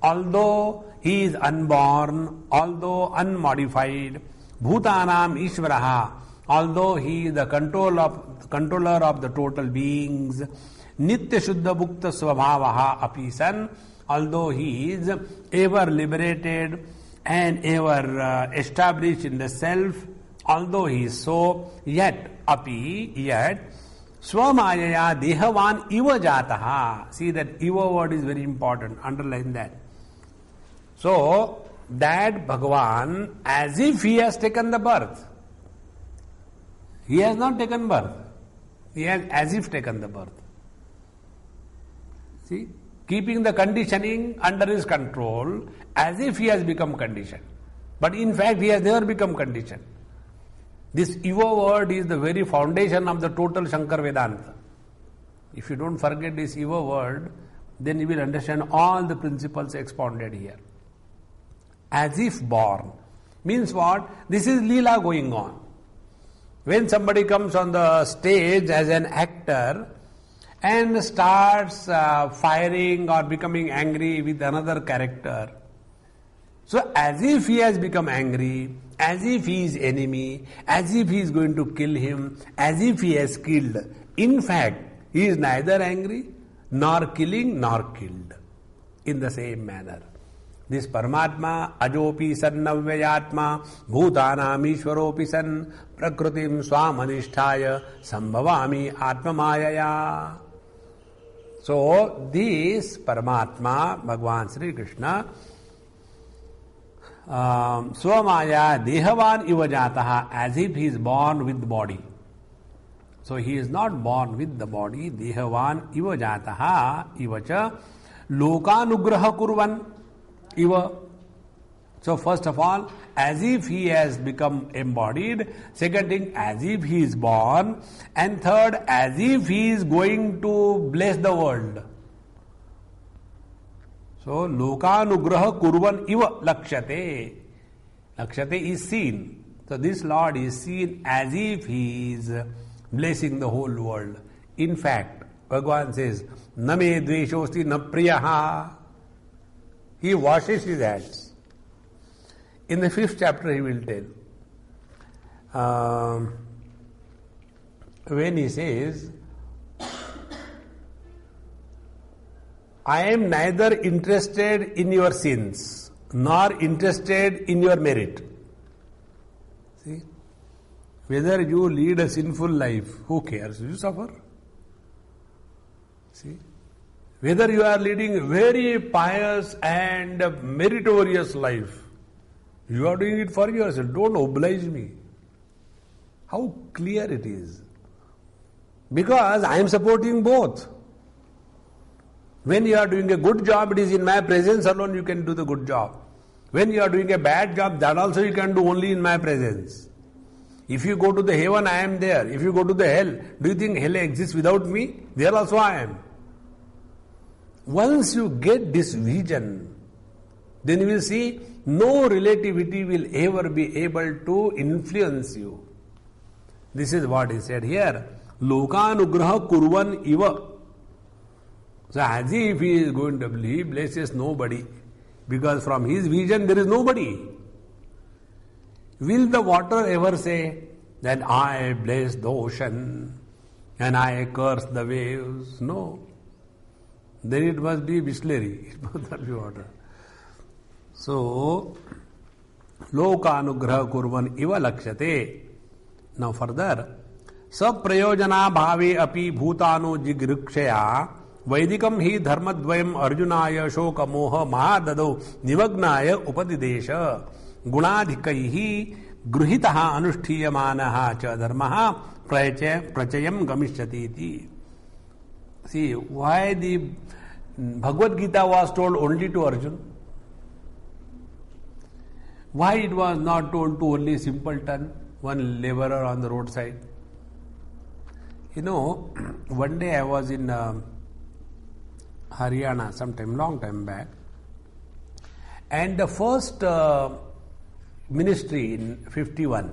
Although he is unborn, although unmodified, Bhutanam Ishvaraha, although he is the controller of the total beings, Nitya Shuddha Bhukta Svabhavaha Apisan, although he is ever liberated and ever established in the self, although he is so, yet Swamayaya Dehavan Iva Jataha. See that Iva word is very important, underline that. So, that Bhagavan, as if he has taken the birth. He has not taken birth. He has as if taken the birth. See, keeping the conditioning under his control as if he has become conditioned. But in fact, he has never become conditioned. This Iva word is the very foundation of the total Shankar Vedanta. If you don't forget this Iva word, then you will understand all the principles expounded here. As if born means what? This is Leela going on. When somebody comes on the stage as an actor and starts firing or becoming angry with another character, so as if he has become angry, as if he is enemy, as if he is going to kill him, as if he has killed. In fact, he is neither angry, nor killing, nor killed. In the same manner. This Paramatma, Ajopi Sannavyayatma, Bhutanam Ishwaropi San, Prakritim Swamanishthaya, Sambhavami Atmamayaya. So, this Paramatma, Bhagavan Sri Krishna, Swamaya Dehavan Ivajataha, as if he is born with the body. So, he is not born with the body, Dehavan Ivajataha, Ivacha, Lokanugraha Kurvan. Iva. So first of all, as if he has become embodied. Second thing, as if he is born. And third, as if he is going to bless the world. So, Lokanugraha Kurvan Iva Lakshate. Lakshate is seen. So this Lord is seen as if he is blessing the whole world. In fact, Bhagavan says, Name Dveshosti na Priyaha. He washes his hands. In the 5th chapter he will tell. When he says, I am neither interested in your sins, nor interested in your merit. See? Whether you lead a sinful life, who cares? You suffer. See? Whether you are leading a very pious and meritorious life, you are doing it for yourself. Don't oblige me. How clear it is. Because I am supporting both. When you are doing a good job, it is in my presence alone you can do the good job. When you are doing a bad job, that also you can do only in my presence. If you go to the heaven, I am there. If you go to the hell, do you think hell exists without me? There also I am. Once you get this vision, then you will see no relativity will ever be able to influence you. This is what he said here. Lokanugraha kurvan iva. So as if he is going to he blesses nobody, because from his vision there is nobody. Will the water ever say that I bless the ocean and I curse the waves? No. Then it must be Bisleri. It must not be water. So, Lokanugraha kurvan iva lakshate. Now further, saprayojana bhave api bhutano jigrikshaya Vaidikam hi dharmadvayam arjunaya shoka moha mahadado nivagnaya upadidesha gunadhikaihi gruhitaha anushthiyamanaha cha dharmaha prachayam gamishyati iti. See, why the Bhagavad Gita was told only to Arjuna? Why it was not told to only simpleton, one laborer on the roadside? You know, one day I was in Haryana, long time back, and the first ministry in 51.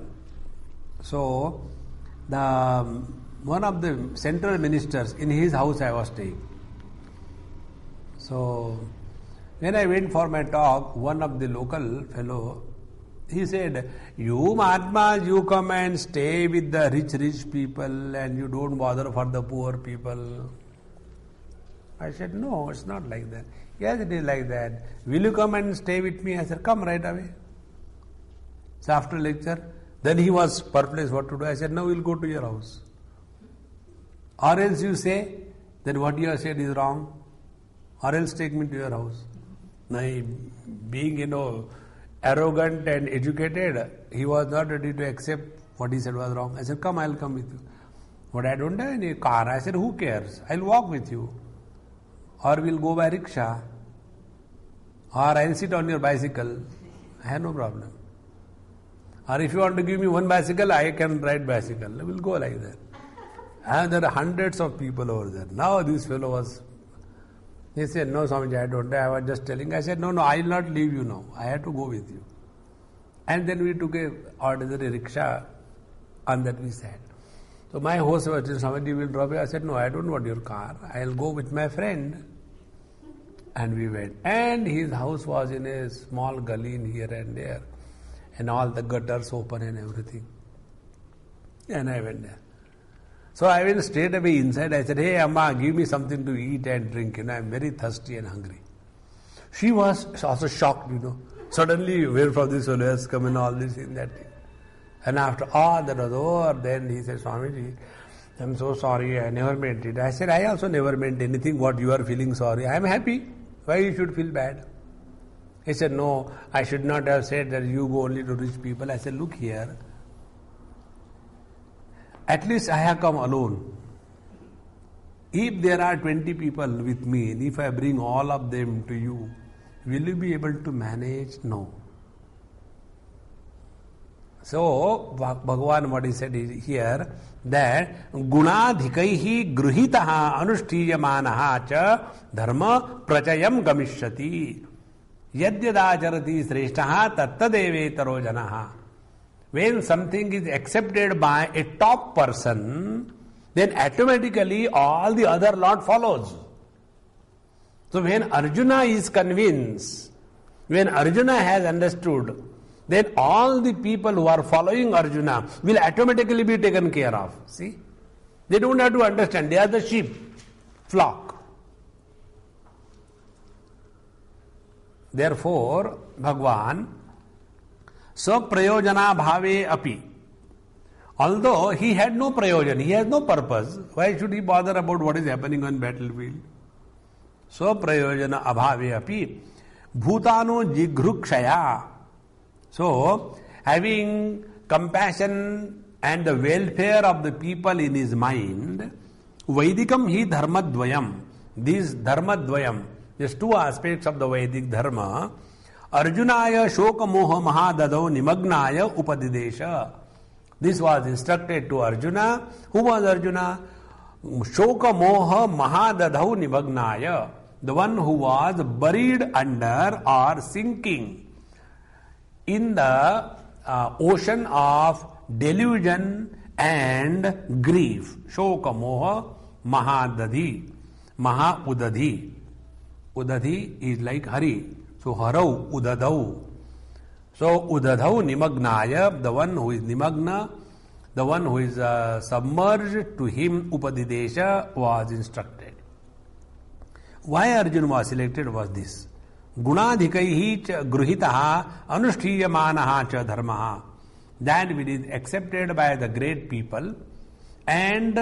So, one of the central ministers, in his house I was staying. So, when I went for my talk, one of the local fellow, he said, you Mahatmas, you come and stay with the rich people and you don't bother for the poor people. I said, no, it's not like that. Yes, it is like that. Will you come and stay with me? I said, come right away. So after lecture, then he was perplexed what to do. I said, no, we'll go to your house. Or else you say that what you have said is wrong. Or else take me to your house. Now, being, arrogant and educated, he was not ready to accept what he said was wrong. I said, come, I'll come with you. But I don't have any car. I said, who cares? I'll walk with you. Or we'll go by rickshaw. Or I'll sit on your bicycle. I have no problem. Or if you want to give me one bicycle, I can ride bicycle. We'll go like that. And there are hundreds of people over there. Now this fellow was, he said, no Swamiji, I don't. I was just telling. I said, no, I will not leave you now. I have to go with you. And then we took a ordinary rickshaw, on that we sat. So my host was saying, Swamiji will drop you. I said, no, I don't want your car. I'll go with my friend. And we went. And his house was in a small gully in here and there. And all the gutters open and everything. And I went there. So I went straight away inside. I said, hey Amma, give me something to eat and drink. I'm very thirsty and hungry. She was also shocked, Suddenly, where from this fellow has come and all this and that thing. And after all that was over, then he said, Swamiji, I'm so sorry, I never meant it. I said, I also never meant anything what you are feeling sorry. I am happy. Why you should feel bad? He said, no, I should not have said that you go only to rich people. I said, look here. At least I have come alone. If there are 20 people with me, and if I bring all of them to you, will you be able to manage? No. So, Bhagavan what he said here, that gunadhikaihi gruhitaha anushthiyamanaha cha dharma prachayam gamishyati yadyadacharati sreshtaha tattadevetaro janaha. When something is accepted by a top person, then automatically all the other lot follows. So when Arjuna is convinced, when Arjuna has understood, then all the people who are following Arjuna will automatically be taken care of. See? They don't have to understand. They are the sheep, flock. Therefore, Bhagavan, Saprayojana bhave api. Although he had no prayojan, he has no purpose, why should he bother about what is happening on battlefield? Saprayojana abhave api. Bhutano jigrukshaya. So, having compassion and the welfare of the people in his mind, Vaidikam hi dharmadvayam. This dharmadvayam, there's two aspects of the Vedic dharma. Arjunaya shoka moha mahadado nimagnaya upadidesha. This was instructed to Arjuna. Who was Arjuna? Shoka moha mahadadau nimagnaya. The one who was buried under or sinking in the ocean of delusion and grief. Shoka moha mahadadhi. Maha udadhi. Udadhi is like hari. So harau udadau. So udadau nimagnaya, the one who is nimagna, the one who is submerged, to him upadidesha was instructed. Why Arjuna was selected was this. Gunadhikaihi cha gruhitaha anushthiyamanaha cha dharmaha. That which is accepted by the great people, and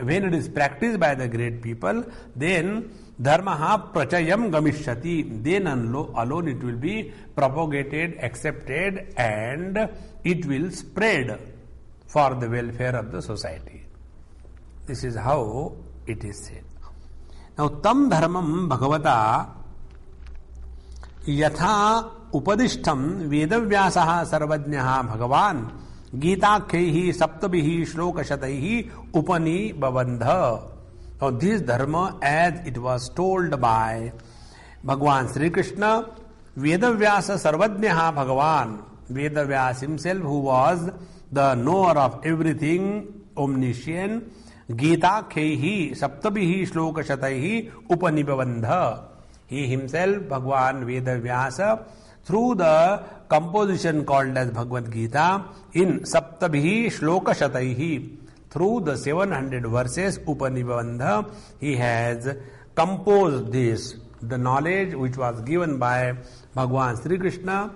when it is practiced by the great people, then dharmaha prachayam gamishyati. Then alone it will be propagated, accepted, and it will spread for the welfare of the society. This is how it is said. Now, tam dharmam bhagavata yatha upadishtam vedavyasaha sarvajnyaha bhagavan gitakhyahi saptabihi shlokashataihi upani babandha. Now, this dharma, as it was told by Bhagavan Sri Krishna, Vedavyasa sarvajnyaha bhagavan, Vedavyas himself, who was the knower of everything, omniscient, Gitakhyahi saptabihi shlokashataihi upanibabandha. He himself, Bhagavan Vedavyasa, through the composition called as Bhagavad Gita, in saptabihi shlokashataihi, through the 700 verses upanibabandha, he has composed this, the knowledge which was given by Bhagavan Sri Krishna,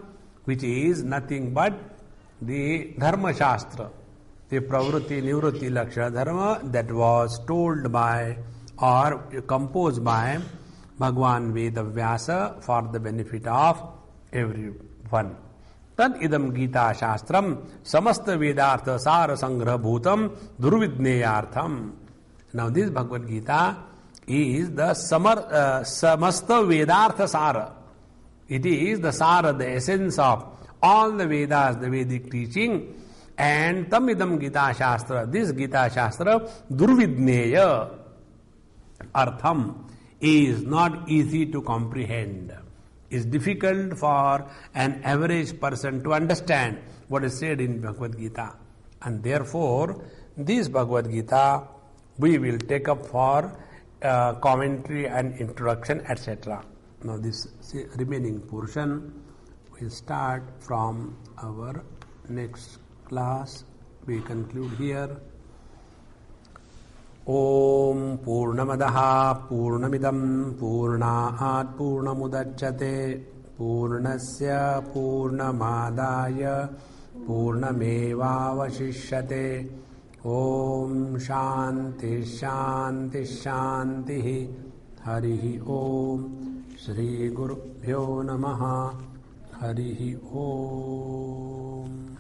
which is nothing but the Dharma Shastra, the Pravruti Nivruti Lakshana Dharma that was told by or composed by Bhagavan Vedavyasa for the benefit of everyone. Tad idam Gita Shastram samasta Vedartha Sara Sangraha Bhutam Durvidneyartham. Now this Bhagavad Gita is the samasta Vedartha Sara. It is the Sara, the essence of all the Vedas, the Vedic teaching. And tamidam Gita Shastra, this Gita Shastra, Durvidneya Artham, is not easy to comprehend. Is difficult for an average person to understand what is said in Bhagavad Gita. And therefore, this Bhagavad Gita we will take up for commentary and introduction, etc. Now this remaining portion will start from our next class. We conclude here. Om Purnamadaha Purnamidam Purnaat Purnamudachyate Purnasya Purnamadaya Purnamevavashishyate. Om Shanti Shanti Shanti. Harihi Om. Shri Gurubhyo Namaha. Harihi Om.